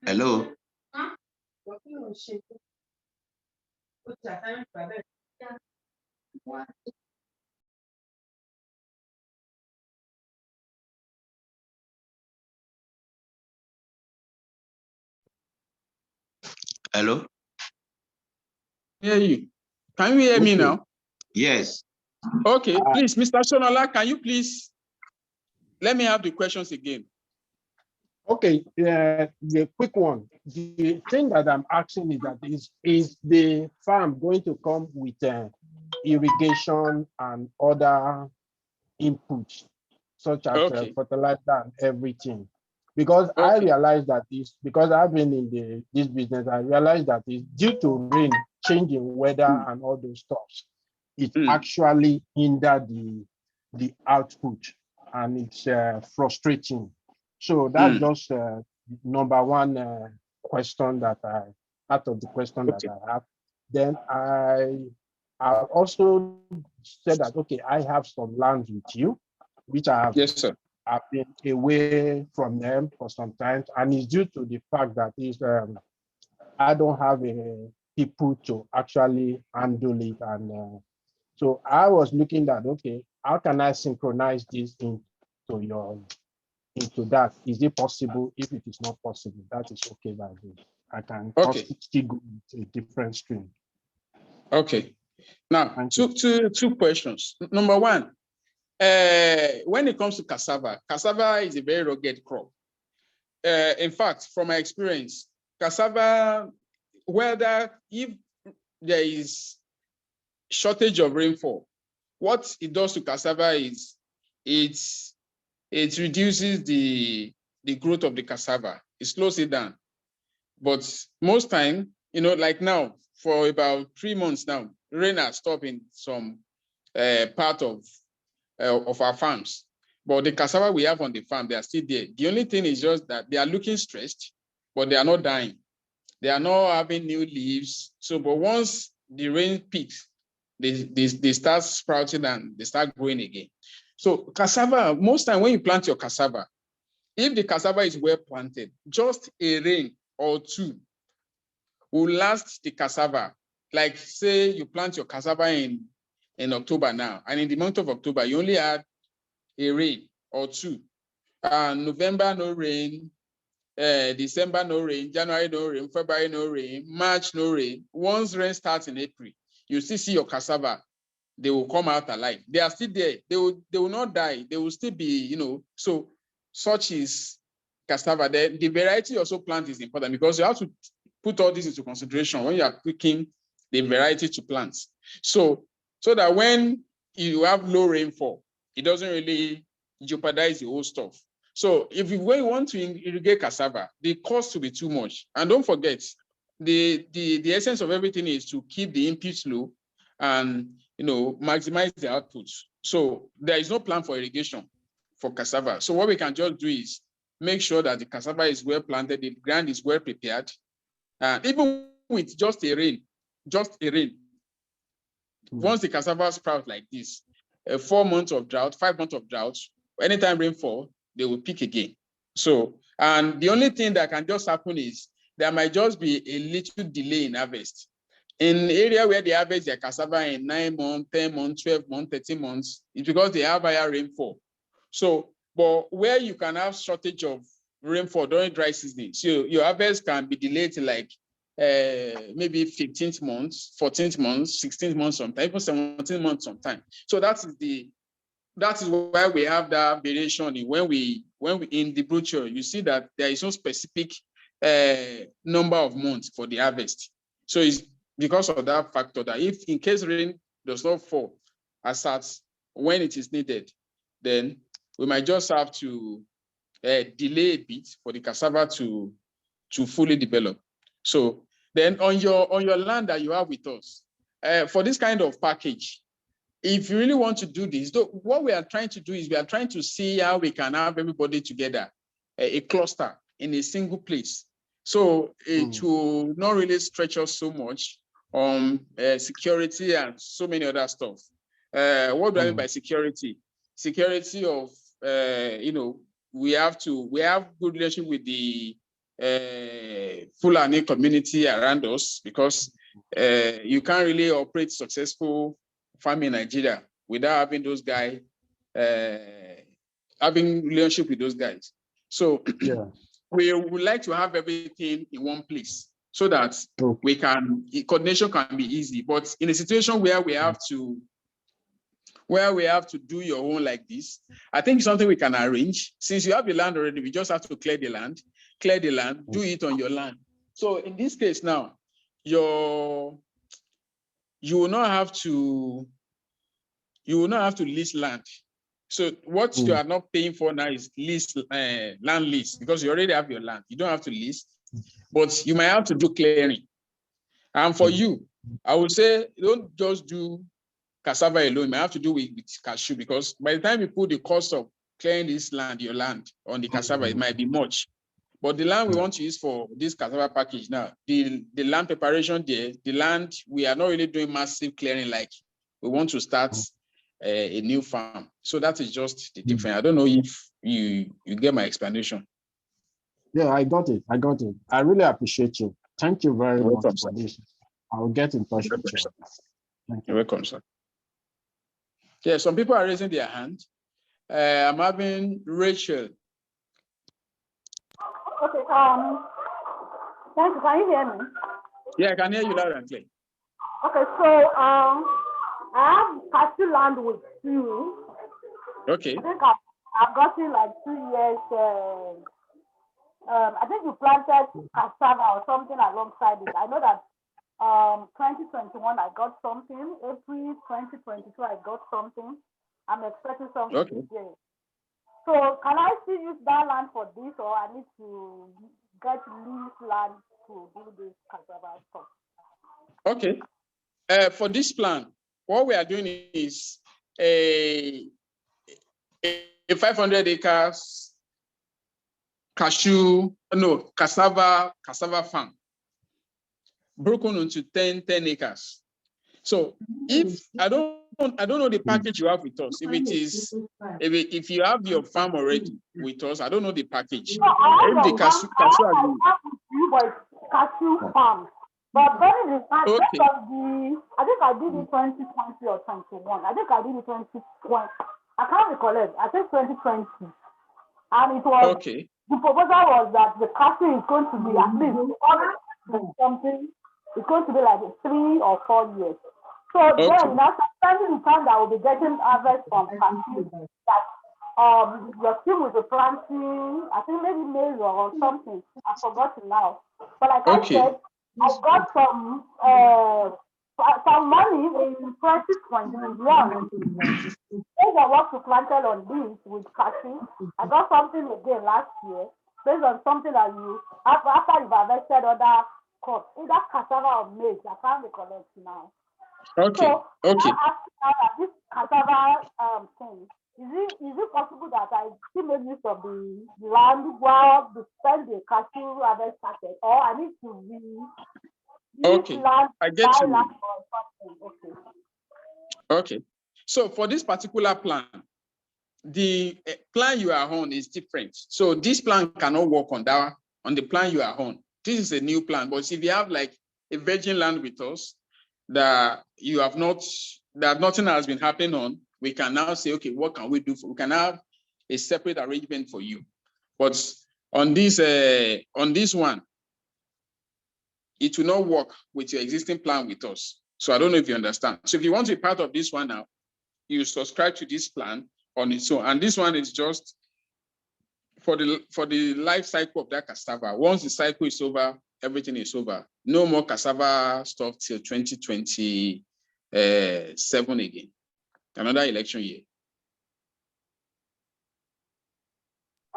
Speaker 4: Hello. Hello.
Speaker 2: Hear you. Can you hear me now?
Speaker 4: Yes.
Speaker 2: Okay, please, Mr. Shonola, can you please let me have the questions again?
Speaker 7: Okay, the quick one. The thing that I'm asking is that is the farm going to come with irrigation and other inputs, such as
Speaker 2: Okay.
Speaker 7: fertilizer and everything? Because I
Speaker 2: Okay.
Speaker 7: realized that because I've been in this business, I realized that it's due to rain, changing weather and all those stuff. It actually hindered the output, and it's frustrating. So that's just number one question that part of the question that
Speaker 2: Okay.
Speaker 7: I have. Then I also said that, okay, I have some lands with you, which
Speaker 2: Yes, sir.
Speaker 7: I've been away from them for some time, and it's due to the fact that I don't have people to actually handle it, and so I was looking at, okay, how can I synchronize this into that? Is it possible? If it is not possible, that is okay by me. I can
Speaker 2: Okay.
Speaker 7: still go with a different stream.
Speaker 2: Okay. Now,
Speaker 7: Thank you.
Speaker 2: two questions. Number one, when it comes to cassava is a very rugged crop. In fact, from my experience, cassava, whether if there is shortage of rainfall, what it does to cassava is it reduces the growth of the cassava. It slows it down. But most time, like now, for about 3 months now, rain has stopped in some part of our farms. But the cassava we have on the farm, they are still there. The only thing is just that they are looking stressed, but they are not dying. They are not having new leaves. So, but once the rain peaks, they start sprouting and they start growing again. So cassava, most time when you plant your cassava, if the cassava is well planted, just a rain or two will last the cassava. Like say you plant your cassava in October now, and in the month of October, you only had a rain or two. November, no rain. December, no rain. January, no rain. February, no rain. March, no rain. Once rain starts in April, you still see your cassava. They will come out alive. They are still there. They will not die. They will still be, so such is cassava. The variety also plant is important because you have to put all this into consideration when you are picking the variety to plant. So that when you have low rainfall, it doesn't really jeopardize the whole stuff. So if you want to irrigate cassava, the cost will be too much. And don't forget, the essence of everything is to keep the inputs low and maximize the output. So there is no plan for irrigation for cassava. So what we can just do is make sure that the cassava is well planted, the ground is well prepared, and even with just a rain, once the cassava sprouts like this, 4 months of drought, 5 months of drought, anytime rainfall, they will pick again. So, and the only thing that can just happen is there might just be a little delay in harvest. In the area where they harvest their cassava in 9 months, 10 months, 12 months, 13 months, it's because they have higher rainfall. So, but where you can have shortage of rainfall during dry season, so your harvest can be delayed to like maybe 15th month, 14th month, 16th month sometimes, even 17th month sometimes. So that is why we have that variation in when we in the brochure, you see that there is no specific number of months for the harvest. So it's because of that factor that if in case rain does not fall as at when it is needed, then we might just have to delay a bit for the cassava to fully develop. So then on your land that you have with us, for this kind of package, if you really want to do this, what we are trying to do is we are trying to see how we can have everybody together, a cluster in a single place. So it will not really stretch us so much on security and so many other stuff. What do I mean by security? Security of, we have good relationship with the Fulani community around us because you can't really operate successful farming in Nigeria without having those guys, having relationship with those guys. So yeah, we would like to have everything in one place so that coordination can be easy. But in a situation where we have to where we have to do your own like this. I think it's something we can arrange. Since you have the land already, we just have to clear the land, do it on your land. So in this case now, you will not have to lease land. So what you are not paying for now is land lease, because you already have your land. You don't have to lease, but you might have to do clearing. And for you, I would say don't just do cassava alone. You might have to do with cashew, because by the time you put the cost of clearing this land, your land on the cassava, it might be much. But the land we want to use for this cassava package now, the land preparation there, the land, we are not really doing massive clearing like we want to start a new farm. So that is just the difference. I don't know if you get my explanation.
Speaker 7: Yeah, I got it. I really appreciate you. Thank you very much for this. I will get in touch with you. Thank you.
Speaker 2: You're welcome, sir. Yeah, some people are raising their hand. I'm having Rachel.
Speaker 9: Okay, thank you. Can you hear me?
Speaker 2: Yeah, I can hear you loud and clear.
Speaker 9: Okay, so I have cashew land with you.
Speaker 2: Okay.
Speaker 9: I think I've gotten like 2 years. I think you planted cassava or something alongside it. I know that 2021 I got something. April 2022 I got something. I'm expecting something today. So can I still use that land for this, or I need to get lease land to do this cassava stuff?
Speaker 2: Okay. For this plan, what we are doing is a 500 acres cassava farm broken into 10 acres. So if I don't know the package you have with us. If you have your farm already with us, I don't know the package.
Speaker 9: No, I have cashew farm. But very recent,
Speaker 2: okay.
Speaker 9: I think I did it 2020 or 21. I think I did it 2020. I can't recollect. I think 2020. And it was the proposal was that the cashew is going to be at least something. It's going to be like 3 or 4 years. So then that's the time that we'll be getting harvest from cashew that your team will be planting, I think maybe maize or something. I've forgotten now. But like I said, I got some money in 2021. Based on what we planted on this with cashew, I got something again last year based on something that you after you've harvested other crops, either cassava or maize. I can't recollect now. So this cassava thing, is it possible that I still make use of the land while the cashew harvest started, or I need to land,
Speaker 2: I get you.
Speaker 9: land or something?
Speaker 2: Okay. So for this particular plan, the plan you are on is different. So this plan cannot work on the plan you are on. This is a new plan, but if you have like a virgin land with us that you have not, that nothing has been happening on, we can now say, okay, what can we do? We can have a separate arrangement for you. But on this one, it will not work with your existing plan with us. So I don't know if you understand. So if you want to be part of this one now, you subscribe to this plan on its own. And this one is just for the life cycle of that cassava. Once the cycle is over, everything is over. No more cassava stuff till 2027 again, another election year.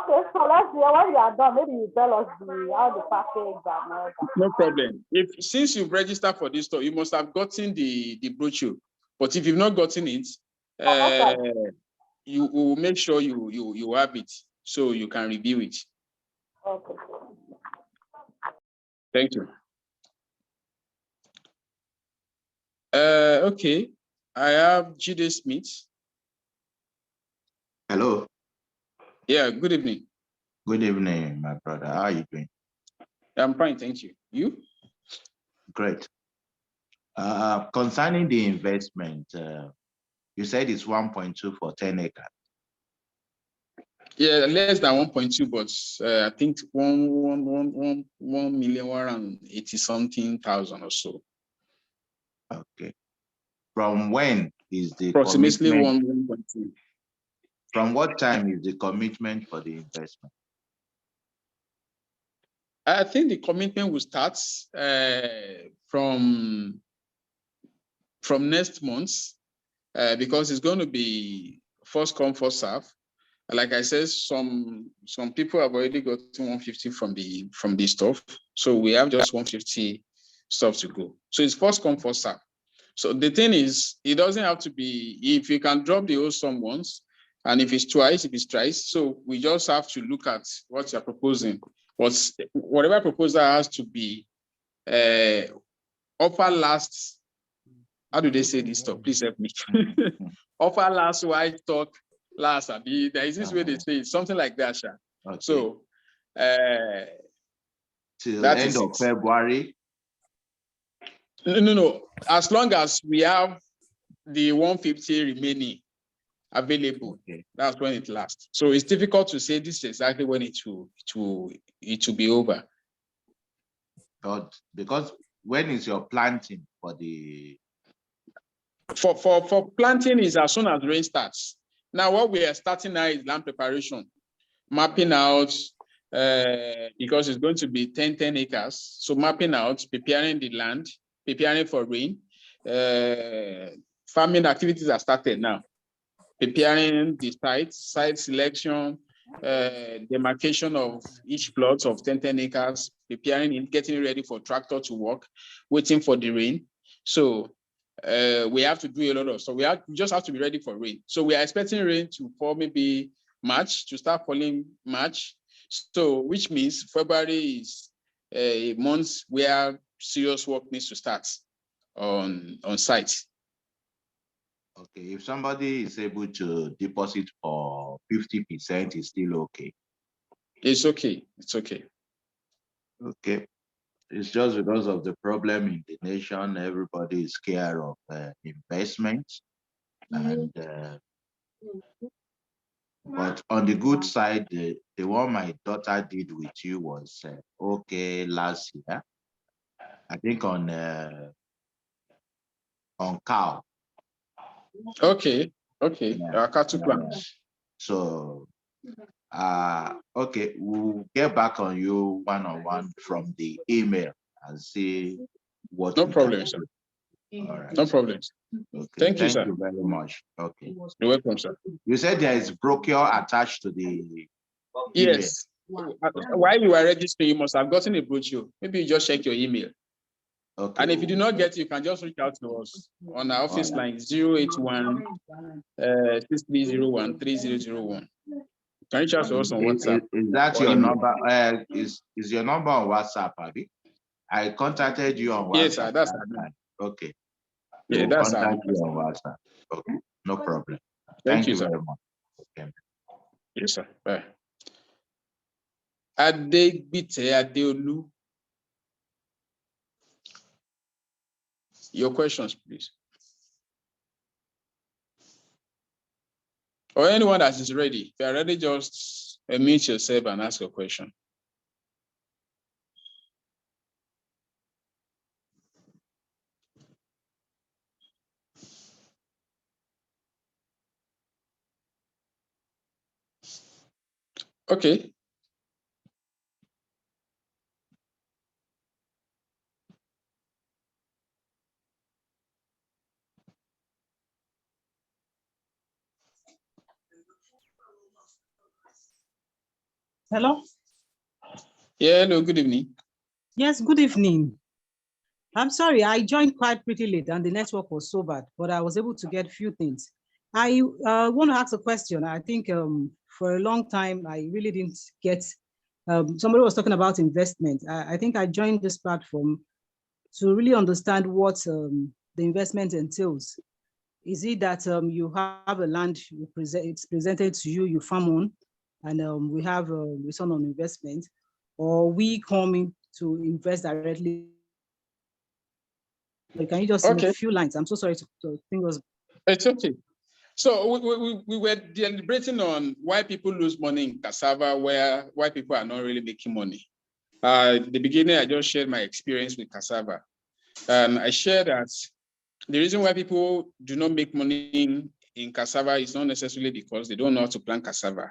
Speaker 9: Okay, so let's see when you are done. Maybe you tell us how the package and all that.
Speaker 2: No problem. Since you've registered for this store, you must have gotten the brochure. But if you've not gotten it, you will make sure you have it so you can review it.
Speaker 9: Okay.
Speaker 2: Thank you. Okay, I have Jide Smith.
Speaker 10: Hello.
Speaker 2: Yeah, good evening.
Speaker 10: Good evening, my brother. How are you doing?
Speaker 2: I'm fine, thank you. You?
Speaker 10: Great. Concerning the investment, you said it's 1.2 for 10 acres.
Speaker 2: Yeah, less than 1.2, but I think 1,180,something thousand or so.
Speaker 10: Okay. From when is the
Speaker 2: approximately
Speaker 10: commitment?
Speaker 2: 1.2.
Speaker 10: From what time is the commitment for the investment?
Speaker 2: I think the commitment will start from next month because it's going to be first come, first serve. Like I said, some people have already gotten 150 from the stuff, so we have just 150 stuff to go. So it's first come, first serve. So the thing is, it doesn't have to be, if you can drop the whole sum once, and if it's twice, if it's thrice. So we just have to look at what you're proposing. Whatever proposal has to be offer last. How do they say this stuff? Please help me. Offer last, white talk last. There is this way they say it, something like that, Sha.
Speaker 10: Okay.
Speaker 2: So
Speaker 10: till the end of February.
Speaker 2: No. As long as we have the 150 remaining available, okay, that's when it lasts. So it's difficult to say this is exactly when it will be over.
Speaker 10: But because when is your planting for the?
Speaker 2: For planting is as soon as rain starts. Now what we are starting now is land preparation, mapping out because it's going to be 10 acres. So mapping out, preparing the land, preparing for rain. Farming activities are started now. Preparing the site selection, demarcation of each plot of 10 acres, preparing it, getting ready for tractor to work, waiting for the rain. So we have to do a lot of stuff. We just have to be ready for rain. So we are expecting rain to fall maybe March, to start falling March. So which means February is a month where serious work needs to start on site.
Speaker 10: Okay, if somebody is able to deposit for 50%, it's still okay.
Speaker 2: It's okay. It's okay.
Speaker 10: Okay. It's just because of the problem in the nation, everybody is scared of investments. And but on the good side, the one my daughter did with you was okay last year. I think on cow.
Speaker 2: Okay. Cattle plant.
Speaker 10: So okay, we'll get back on you one-on-one from the email and see what.
Speaker 2: No problem, sir.
Speaker 10: All right.
Speaker 2: No problems.
Speaker 10: Okay.
Speaker 2: Thank you, sir.
Speaker 10: Thank you very much. Okay.
Speaker 2: You're welcome, sir.
Speaker 10: You said there is brochure attached to the
Speaker 2: yes. Email. While you are registering, you must have gotten a brochure. Maybe you just check your email. Okay. And if you do not get it, you can just reach out to us on our office line 081 6301 3001. You can reach out to us on WhatsApp.
Speaker 10: Is that your number? Is your number on WhatsApp, Abby? I contacted you on WhatsApp.
Speaker 2: Yes, sir, that's
Speaker 10: okay.
Speaker 2: Yeah,
Speaker 10: we'll
Speaker 2: that's
Speaker 10: contact you on WhatsApp. Okay, no problem.
Speaker 2: Thank you, sir.
Speaker 10: very much. Okay.
Speaker 2: Yes, sir. Bye. Adegbite Adeolu. Your questions, please. Or anyone that is ready. If you are ready, just unmute yourself and ask your question. Okay.
Speaker 11: Hello?
Speaker 2: Yeah, hello, good evening.
Speaker 11: Yes, good evening. I'm sorry, I joined quite pretty late and the network was so bad, but I was able to get a few things. I want to ask a question. I think for a long time, I really didn't get, somebody was talking about investment. I think I joined this platform to really understand what the investment entails. Is it that you have a land, it's presented to you, you farm on, and we have a return on investment, or we come to invest directly? Can you just in a few lines? I'm so sorry to think was.
Speaker 2: It's okay. So we were deliberating on why people lose money in cassava, why people are not really making money. At the beginning, I just shared my experience with cassava. And I shared that the reason why people do not make money in cassava is not necessarily because they don't know how to plant cassava.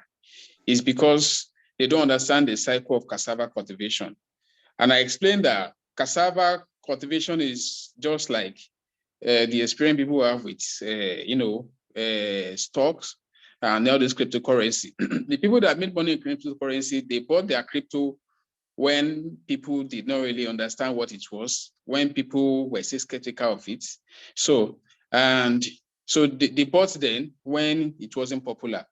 Speaker 2: It's because they don't understand the cycle of cassava cultivation. And I explained that cassava cultivation is just like the experience people have with, stocks and all this cryptocurrency. The people that made money in cryptocurrency, they bought their crypto when people did not really understand what it was, when people were still skeptical of it. So they bought then when it wasn't popular.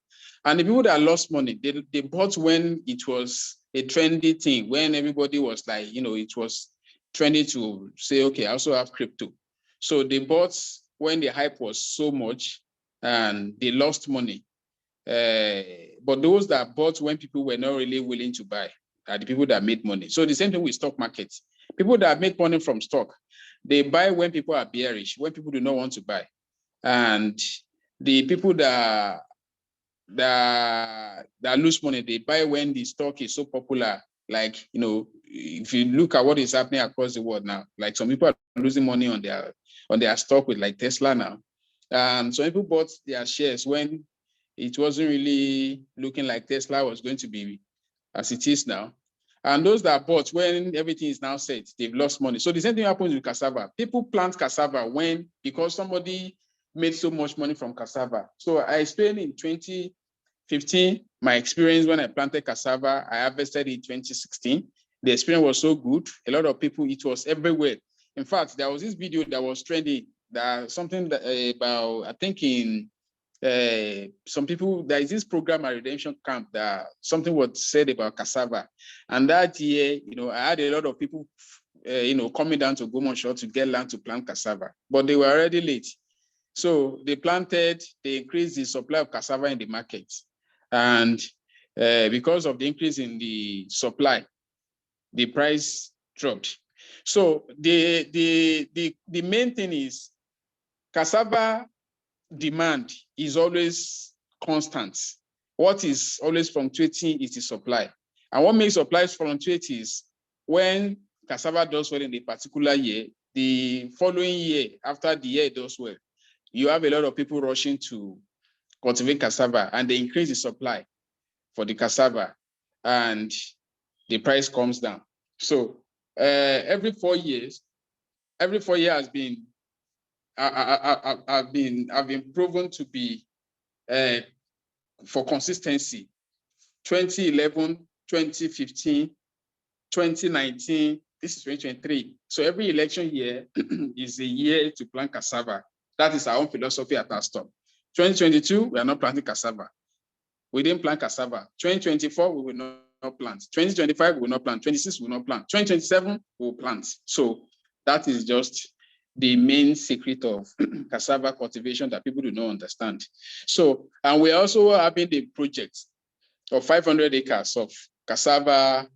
Speaker 2: And the people that lost money, they bought when it was a trendy thing, when everybody was like, it was trendy to say, okay, I also have crypto. So they bought when the hype was so much and they lost money. But those that bought when people were not really willing to buy are the people that made money. So the same thing with stock markets. People that make money from stock, they buy when people are bearish, when people do not want to buy. And the people that lose money, they buy when the stock is so popular. Like, if you look at what is happening across the world now, like some people are losing money on their stock with like Tesla now. Some people bought their shares when it wasn't really looking like Tesla was going to be as it is now. And those that bought when everything is now set, they've lost money. So the same thing happens with cassava. People plant cassava because somebody made so much money from cassava. So I explained in 2015, my experience when I planted cassava. I harvested in 2016. The experience was so good. A lot of people, it was everywhere. In fact, there was this video that was trending, that something that, about, I think in some people, there is this program at Redemption Camp that something was said about cassava. And that year, I had a lot of people, coming down to Ogbomoso to get land to plant cassava, but they were already late. So they increased the supply of cassava in the market. And because of the increase in the supply, the price dropped. So the main thing is cassava demand is always constant. What is always fluctuating is the supply. And what makes supply fluctuate is when cassava does well in a particular year, the following year, after the year it does well, you have a lot of people rushing to cultivate cassava, and they increase the supply for the cassava, and the price comes down. So every 4 years has been I've been proven to be for consistency. 2011, 2015, 2019, this is 2023. So every election year is a year to plant cassava. That is our own philosophy at Hastom. 2022, we are not planting cassava. We didn't plant cassava. 2024, we will not plant. 2025, we will not plant. 26, we will not plant. 2027, we will plant. So that is just the main secret of cassava cultivation that people do not understand. So, and we're also having the project of 500 acres of cassava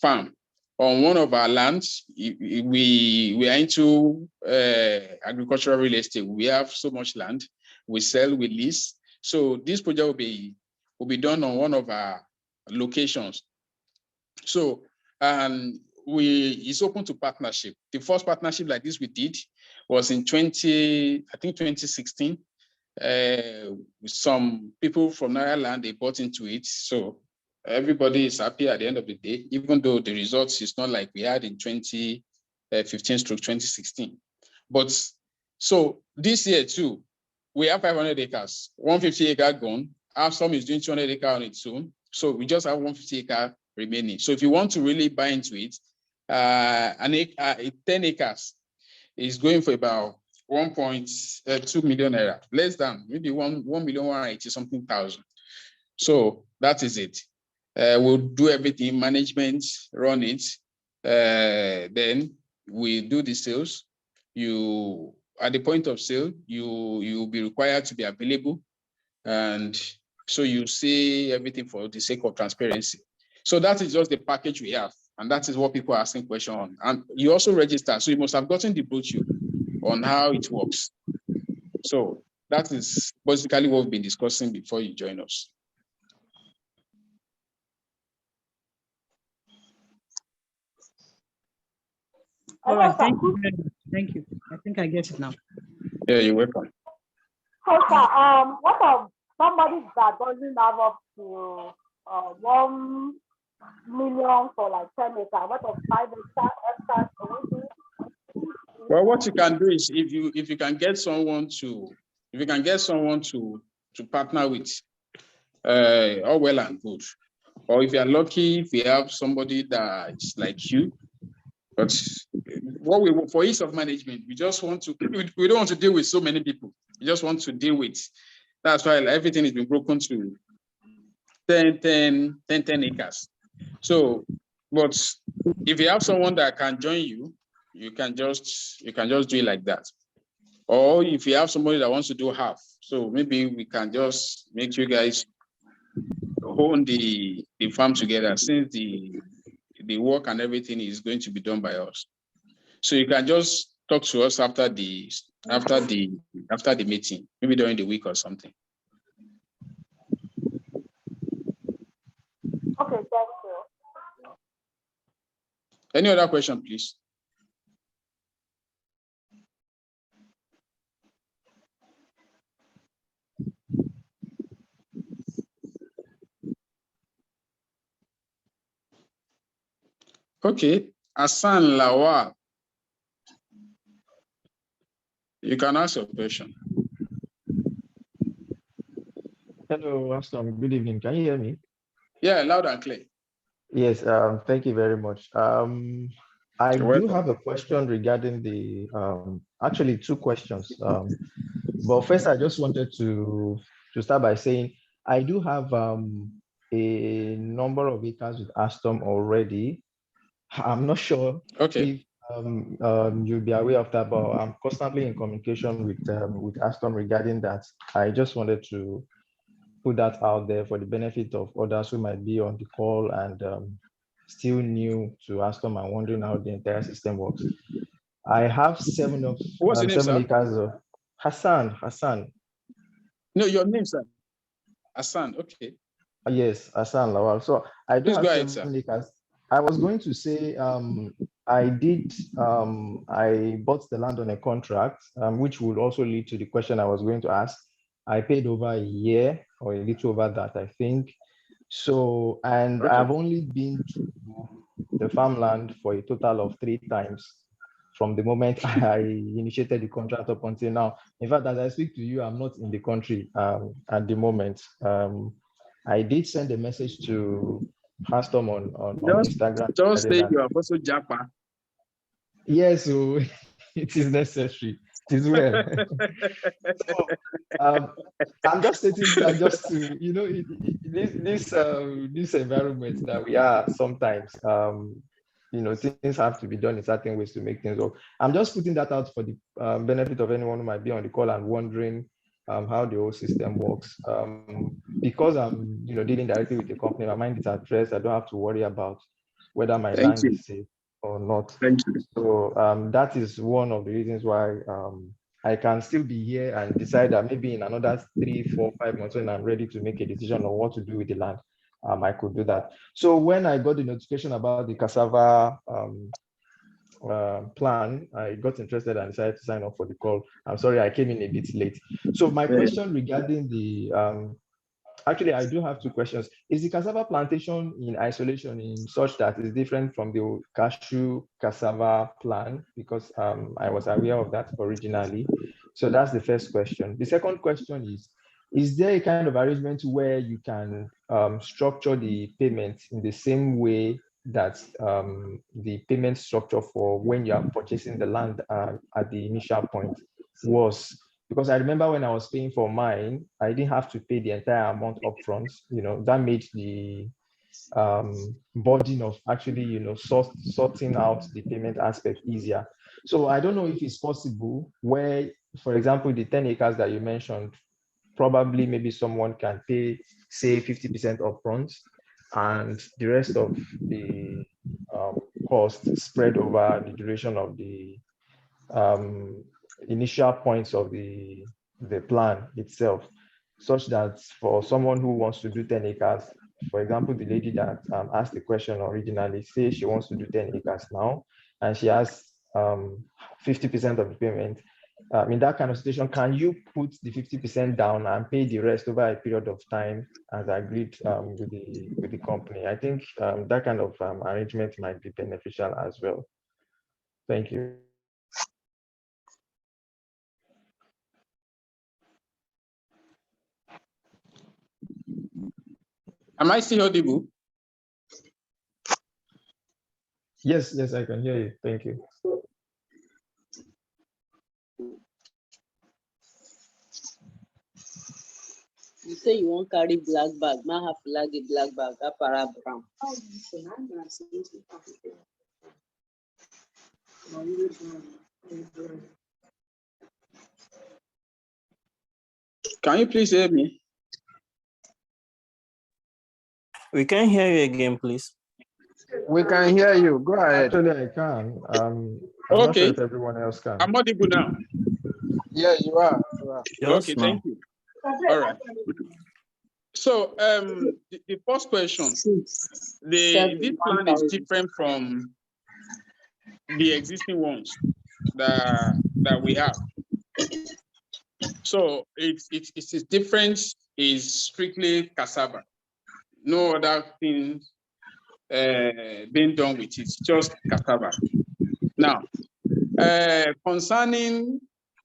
Speaker 2: farm on one of our lands. We are into agricultural real estate. We have so much land. We sell, we lease. So this project will be done on one of our locations. So, it's open to partnership. The first partnership like this we did was in 2016. Some people from Ireland, they bought into it. So everybody is happy at the end of the day, even though the results is not like we had in 2015/2016. But so this year too, we have 500 acres, 150 acre gone. Hastom is doing 200 acre on its own. So we just have 150 acre remaining. So if you want to really buy into it, 10 acres is going for about 1.2 million naira, less than maybe 1,180 something thousand. So that is it. We'll do everything, management, run it. Then we do the sales. At the point of sale, you will be required to be available. And so you see everything for the sake of transparency. So that is just the package we have. And that is what people are asking questions on. And you also register. So you must have gotten the brochure on how it works. So that is basically what we've been discussing before you join us.
Speaker 11: All right, thank you very much. Thank you. I think I get it now.
Speaker 2: Yeah, you're welcome.
Speaker 9: So, sir, what of somebody that doesn't have up to 1 million for like 10 acres? What of 5 hectares?
Speaker 2: Well, what you can do is if you can get someone to partner with, all well and good. Or if you are lucky, if you have somebody that is like you, but what we for ease of management, we just want to we don't want to deal with so many people. We just want to deal with. That's why everything has been broken to 10 acres. So, but if you have someone that can join you, you can just do it like that. Or if you have somebody that wants to do half, so maybe we can just make you guys own the farm together, since the work and everything is going to be done by us. So you can just talk to us after the meeting, maybe during the week or something.
Speaker 9: Okay, thank you.
Speaker 2: Any other question, please? Okay, Hassan Lawal, you can ask your question.
Speaker 12: Hello, Hastom. Good evening. Can you hear me?
Speaker 2: Yeah, loud and clear.
Speaker 12: Yes, thank you very much. I do have a question regarding the, actually 2 questions. But first, I just wanted to start by saying I do have a number of acres with Hastom already. I'm not sure if you'll be aware of that, but I'm constantly in communication with Hastom regarding that. I just wanted to put that out there for the benefit of others who might be on the call and still new to Hastom and wondering how the entire system works. I have 7 acres of Hassan.
Speaker 2: No, your name, sir. Hassan, okay.
Speaker 12: Yes, Hassan Lawal. So I do have 7 acres. I was going to say I bought the land on a contract, which would also lead to the question I was going to ask. I paid over a year or a little over that, I think. So, and I've only been to the farmland for a total of 3 times from the moment I initiated the contract up until now. In fact, as I speak to you, I'm not in the country at the moment. I did send a message to Hastom on Instagram.
Speaker 2: Just say you are also Japa.
Speaker 12: Yes, so it is necessary. It is well. So, I'm just stating that just to, you know, this environment that we are sometimes, you know, things have to be done in certain ways to make things work. I'm just putting that out for the benefit of anyone who might be on the call and wondering how the whole system works. Because I'm, you know, dealing directly with the company, my mind is at rest. I don't have to worry about whether my land is safe or not.
Speaker 2: Thank you.
Speaker 12: So that is one of the reasons why I can still be here and decide that maybe in another 3, 4, 5 months when I'm ready to make a decision on what to do with the land, I could do that. So when I got the notification about the cassava plan, I got interested and decided to sign up for the call. I'm sorry, I came in a bit late. So my question regarding the, actually, I do have 2 questions. Is the cassava plantation in isolation in such that it's different from the cashew cassava plan? Because I was aware of that originally. So that's the first question. The second question is there a kind of arrangement where you can structure the payment in the same way that the payment structure for when you are purchasing the land at the initial point was? Because I remember when I was paying for mine, I didn't have to pay the entire amount upfront. You know, that made the burden of actually, you know, sorting out the payment aspect easier. So I don't know if it's possible where, for example, the 10 acres that you mentioned, probably maybe someone can pay, say, 50% upfront, and the rest of the cost spread over the duration of the initial points of the plan itself, such that for someone who wants to do 10 acres, for example, the lady that asked the question originally, say she wants to do 10 acres now, and she has 50% of the payment. In that kind of situation, can you put the 50% down and pay the rest over a period of time as agreed with the company? I think that kind of arrangement might be beneficial as well. Thank you.
Speaker 2: Am I still audible?
Speaker 12: Yes, I can hear you. Thank you.
Speaker 13: You say you won't carry black bag, now have flag a black bag, that para brown.
Speaker 2: Can you please hear me?
Speaker 14: We can hear you again, please.
Speaker 7: We can hear you. Go ahead.
Speaker 12: Actually, I can. I'm not sure if everyone else can.
Speaker 2: I'm audible now.
Speaker 7: Yeah, you are.
Speaker 2: Okay, thank you. All right. So the first question, this plan is different from the existing ones that we have. So its difference is strictly cassava. No other things being done with it, just cassava. Now, concerning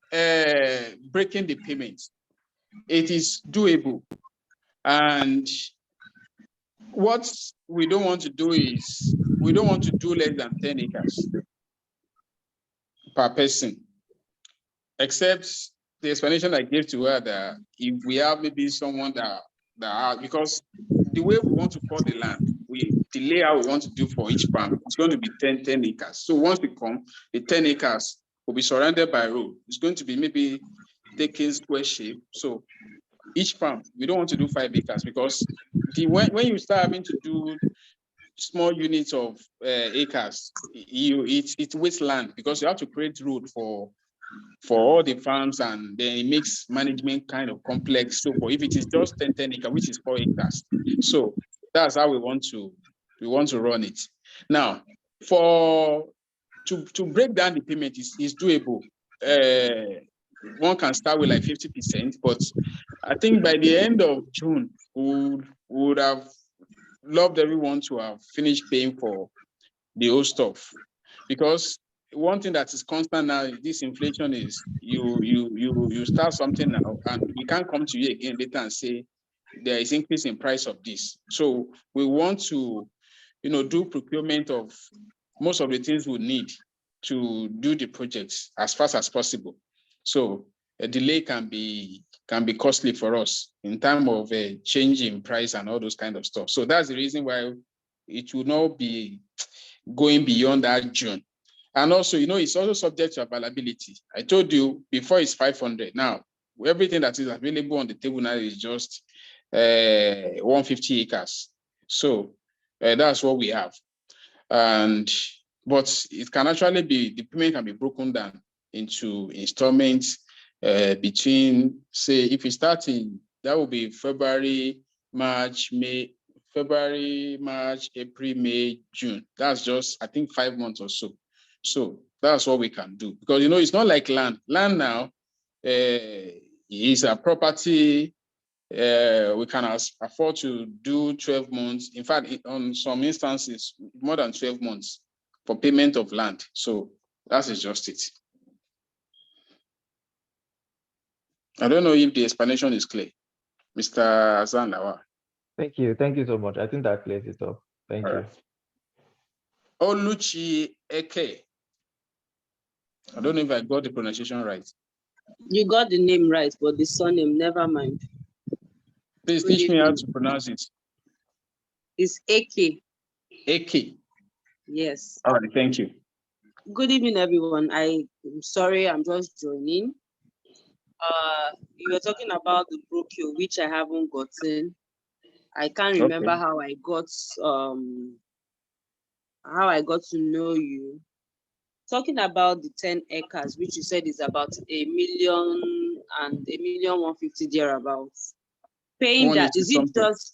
Speaker 2: breaking the payment, it is doable. And what we don't want to do is, we don't want to do less than 10 acres per person, except the explanation I gave to her that if we have maybe someone that because the way we want to call the land, the layout we want to do for each farm, it's going to be 10 acres. So once we come, the 10 acres will be surrounded by road. It's going to be maybe taking square shape. So each farm, we don't want to do 5 acres because when you start having to do small units of acres, it wastes land because you have to create road for all the farms, and then it makes management kind of complex. So if it is just 10 acres, which is 4 acres, so that's how we want to run it. Now, to break down the payment is doable. One can start with like 50%, but I think by the end of June, we would have loved everyone to have finished paying for the old stuff, because one thing that is constant now, this inflation, is you start something now and we can't come to you again later and say there is increase in price of this. So we want to, do procurement of most of the things we need to do the projects as fast as possible. So a delay can be costly for us in terms of a change in price and all those kind of stuff. So that's the reason why it will not be going beyond that June. And also, it's also subject to availability. I told you before it's 500. Now, everything that is available on the table now is just 150 acres. So that's what we have. But it can actually be, the payment can be broken down into installments between, say, if we start in, that will be February, March, April, May, June. That's just, I think, 5 months or so. So that's what we can do. Because, it's not like land. Land now is a property. We can afford to do 12 months. In fact, on some instances, more than 12 months for payment of land. So that is just it. I don't know if the explanation is clear, Mr. Azan Lawa.
Speaker 12: Thank you so much. I think that clears it up. Thank you.
Speaker 2: Oluchi Eke. I don't know if I got the pronunciation right.
Speaker 13: You got the name right, but the surname, never mind.
Speaker 2: Please teach me how to pronounce it.
Speaker 13: It's Eke.
Speaker 2: Eke.
Speaker 13: Yes.
Speaker 2: All right, thank you.
Speaker 13: Good evening, everyone. I'm sorry, I'm just joining. You were talking about the brochure, which I haven't gotten. I can't remember how I got to know you. Talking about the 10 acres, which you said is about 1,000,000 and 1,150,000 thereabouts. Paying that, is it just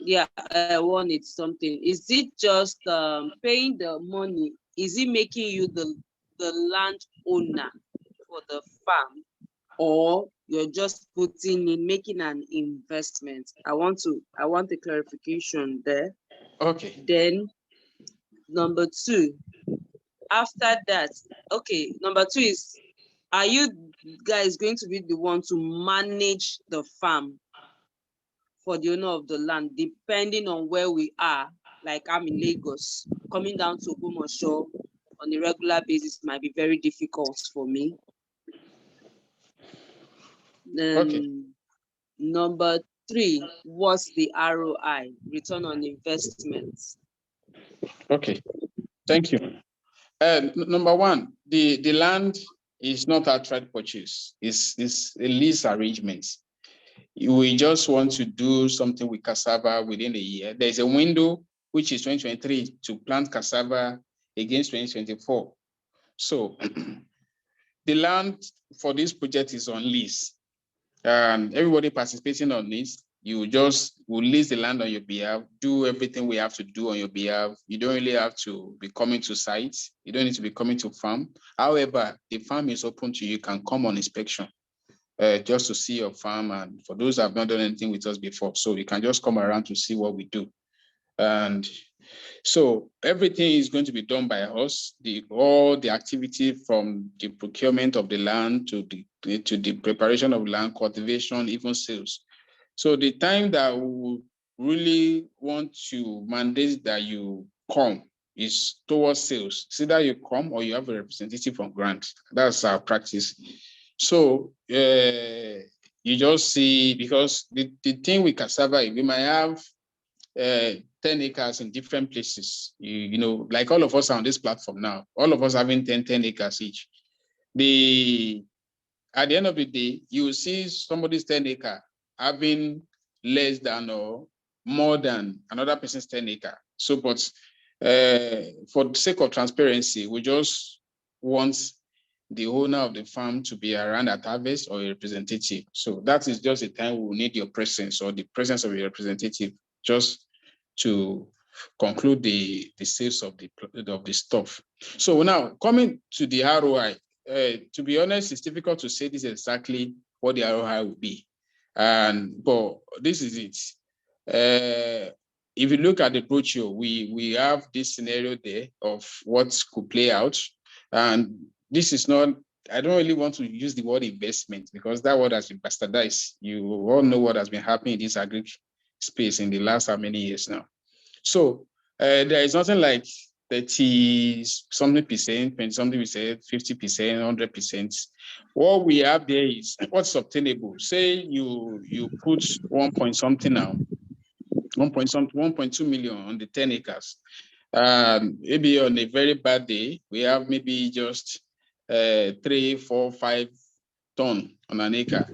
Speaker 13: 180 something? Is it just paying the money? Is it making you the the landowner for the farm, or you're just putting in, making an investment? I want a clarification there.
Speaker 2: Okay.
Speaker 13: Then number two, after that, okay, number two is, are you guys going to be the one to manage the farm for the owner of the land, depending on where we are? Like I'm in Lagos, coming down to Ogbomoso on a regular basis might be very difficult for me. Then
Speaker 2: Okay.
Speaker 13: number three, what's the ROI, return on investment?
Speaker 2: Okay, thank you. Number one, the land is not outright purchase. It's a lease arrangement. We just want to do something with cassava within a year. There's a window, which is 2023, to plant cassava against 2024. So the land for this project is on lease. And everybody participating on this, you just will lease the land on your behalf, do everything we have to do on your behalf. You don't really have to be coming to site. You don't need to be coming to farm. However, the farm is open to you. You can come on inspection just to see your farm. And for those who have not done anything with us before, so you can just come around to see what we do. And so everything is going to be done by us. All the activity from the procurement of the land to the preparation of land, cultivation, even sales. So the time that we really want to mandate that you come is towards sales. It's either you come or you have a representative from grant. That's our practice. So you just see, because the thing with cassava, we might have 10 acres in different places. You know, like all of us on this platform now, all of us having 10 acres each. At the end of the day, you will see somebody's 10 acre having less than or more than another person's 10 acre. So, but for the sake of transparency, we just want the owner of the farm to be around at harvest or a representative. So that is just the time we will need your presence or the presence of a representative just to conclude the sales of the stuff. So now coming to the ROI, to be honest, it's difficult to say this exactly what the ROI will be. But this is it. If you look at the brochure, we have this scenario there of what could play out. And this is not, I don't really want to use the word investment because that word has been bastardized. You all know what has been happening in this agri space in the last how many years now. So there is nothing like 30-something percent, 20-something percent, 50%, 100%. What we have there is what's obtainable. Say you put 1 point something now, 1.2 million on the 10 acres. Maybe on a very bad day, we have maybe just 3, 4, 5 tons on an acre.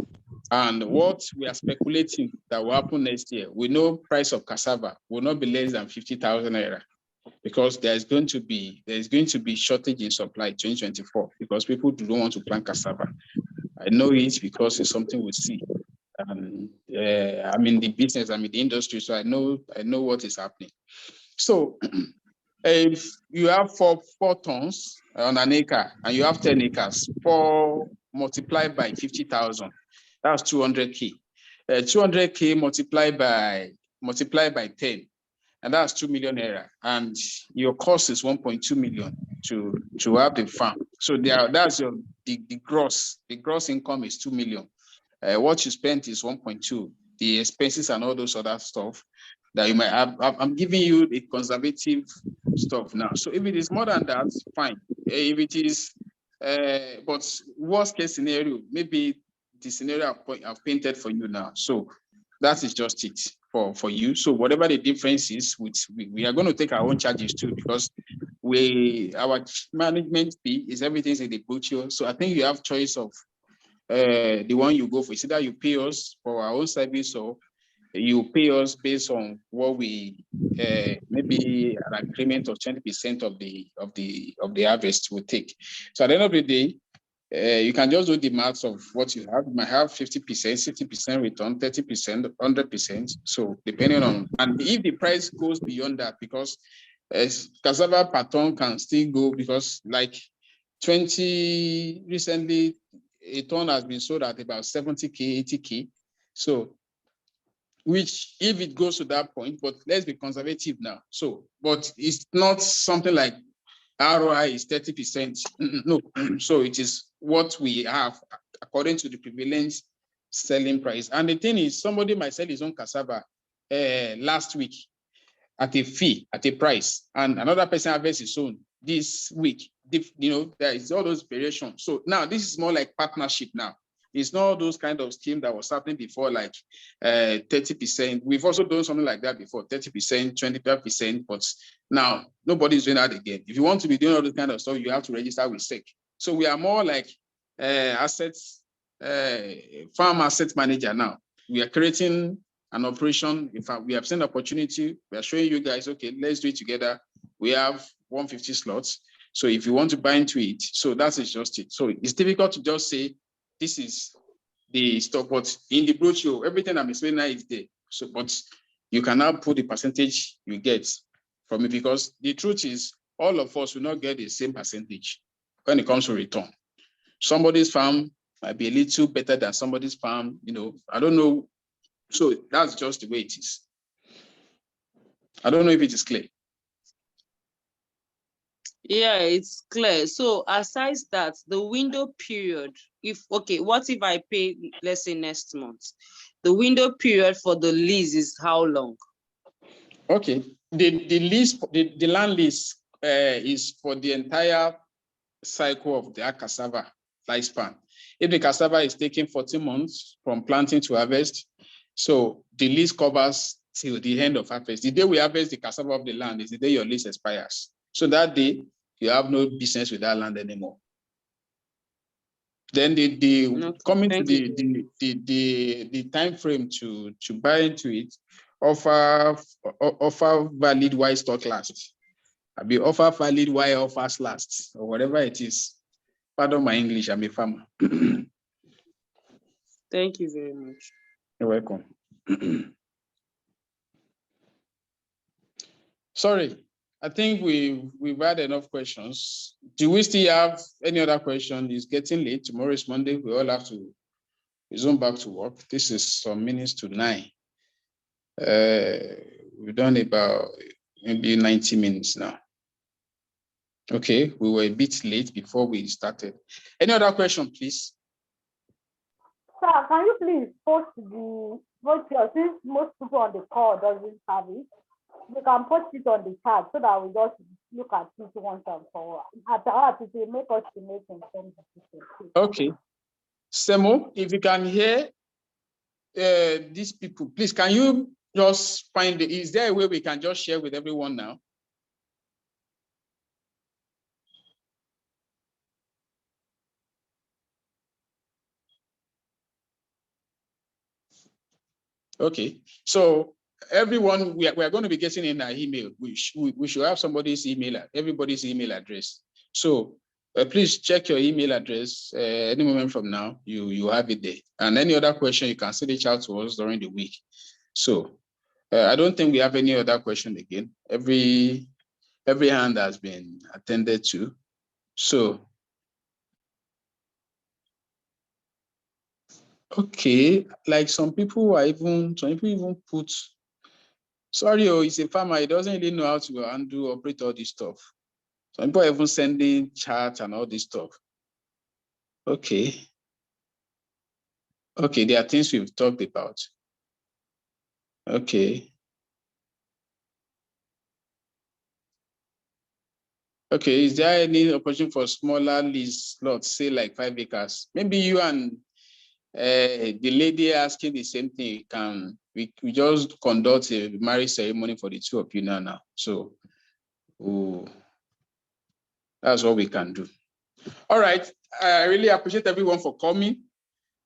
Speaker 2: And what we are speculating that will happen next year, we know price of cassava will not be less than 50,000 naira because there's going to be shortage in supply 2024 because people do not want to plant cassava. I know it because it's something we see. I'm in the business, I'm in the industry, so I know what is happening. So if you have four tons on an acre and you have 10 acres, 4 multiplied by 50,000, that's 200K. 200K multiplied by 10, and that's 2 million naira. And your cost is 1.2 million to have the farm. So that's the gross income is 2 million. What you spent is 1.2. The expenses and all those other stuff that you might have. I'm giving you the conservative stuff now. So if it is more than that, fine. If it is, but worst case scenario, maybe the scenario I've painted for you now. So that is just it for you. So whatever the difference is, which we are going to take our own charges too, because our management fee is everything's in the brochure. So I think you have choice of the one you go for. It's either you pay us for our own service or you pay us based on what we maybe an agreement of 20% of the harvest will take. So at the end of the day, you can just do the maths of what you have. You might have 50%, 60% return, 30%, 100%. So depending on, and if the price goes beyond that, because cassava per ton can still go, because like recently, a ton has been sold at about 70K, 80K. So, which if it goes to that point, but let's be conservative now. So, but it's not something like ROI is 30%. No, so it is what we have according to the prevalent selling price. And the thing is, somebody might sell his own cassava last week at a fee, at a price, and another person harvests his own this week. You know, there is all those variations. So now this is more like partnership now. It's not those kind of scheme that was happening before, like 30%. We've also done something like that before, 30%, 25%, but now nobody's doing that again. If you want to be doing all this kind of stuff, you have to register with SEC. So we are more like farm asset manager now. We are creating an operation. In fact, we have seen opportunity. We are showing you guys, okay, let's do it together. We have 150 slots. So if you want to buy into it, so that is just it. So it's difficult to just say, this is the stock, but in the brochure, everything I'm explaining now is there. So, but you can now put the percentage you get from it, because the truth is, all of us will not get the same percentage when it comes to return. Somebody's farm might be a little better than somebody's farm, you know, I don't know. So that's just the way it is. I don't know if it is clear.
Speaker 13: Yeah, it's clear. So aside that, the window period, what if I pay, let's say next month? The window period for the lease is how long?
Speaker 2: Okay, the land lease is for the entire cycle of the cassava lifespan. If the cassava is taking 14 months from planting to harvest, so the lease covers till the end of harvest. The day we harvest the cassava of the land is the day your lease expires. So that day, you have no business with that land anymore. Then coming to the time frame to buy into it, offer valid while stock lasts. I'll be offer valid while offers last, or whatever it is. Pardon my English, I'm a farmer.
Speaker 13: Thank you very much.
Speaker 2: You're welcome. Sorry, I think we've had enough questions. Do we still have any other question? It's getting late. Tomorrow is Monday. We all have to resume back to work. This is some minutes to 9. We've done about maybe 90 minutes now. Okay, we were a bit late before we started. Any other question, please?
Speaker 9: Sir, can you please post the brochure, since most people on the call doesn't have it? You can post it on the chat so that we just look at it once and for all. After that, it will make us to make informed decisions.
Speaker 2: Okay. Semo, if you can hear these people, please, can you just find is there a way we can just share with everyone now? Okay, so everyone, we are going to be getting in our email. We should have everybody's email address. So please check your email address any moment from now. You have it there. And any other question, you can still reach out to us during the week. So I don't think we have any other question again. Every hand has been attended to. So okay, like some people even put, sorry, he's a farmer, he doesn't really know how to operate all this stuff. Some people are even sending charts and all this stuff. Okay. Okay, there are things we've talked about. Okay. Okay, is there any opportunity for smaller lease lots, say like 5 acres? Maybe you and the lady asking the same thing, we just conduct a marriage ceremony for the two of you now. So that's what we can do. All right, I really appreciate everyone for coming.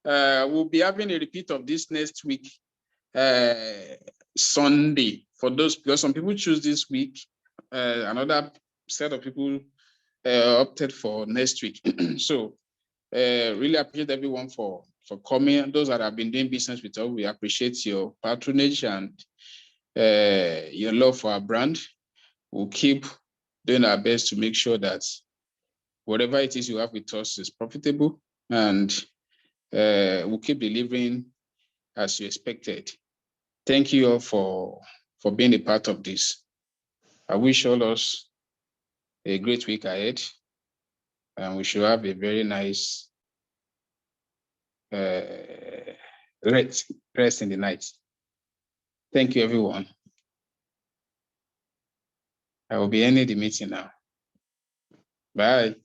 Speaker 2: We'll be having a repeat of this next week, Sunday, for those, because some people choose this week, another set of people opted for next week. So really appreciate everyone for coming. Those that have been doing business with us, we appreciate your patronage and your love for our brand. We'll keep doing our best to make sure that whatever it is you have with us is profitable, and we'll keep delivering as you expected. Thank you all for being a part of this. I wish all us a great week ahead, and we should have a very nice rest in the night. Thank you, everyone. I will be ending the meeting now. Bye.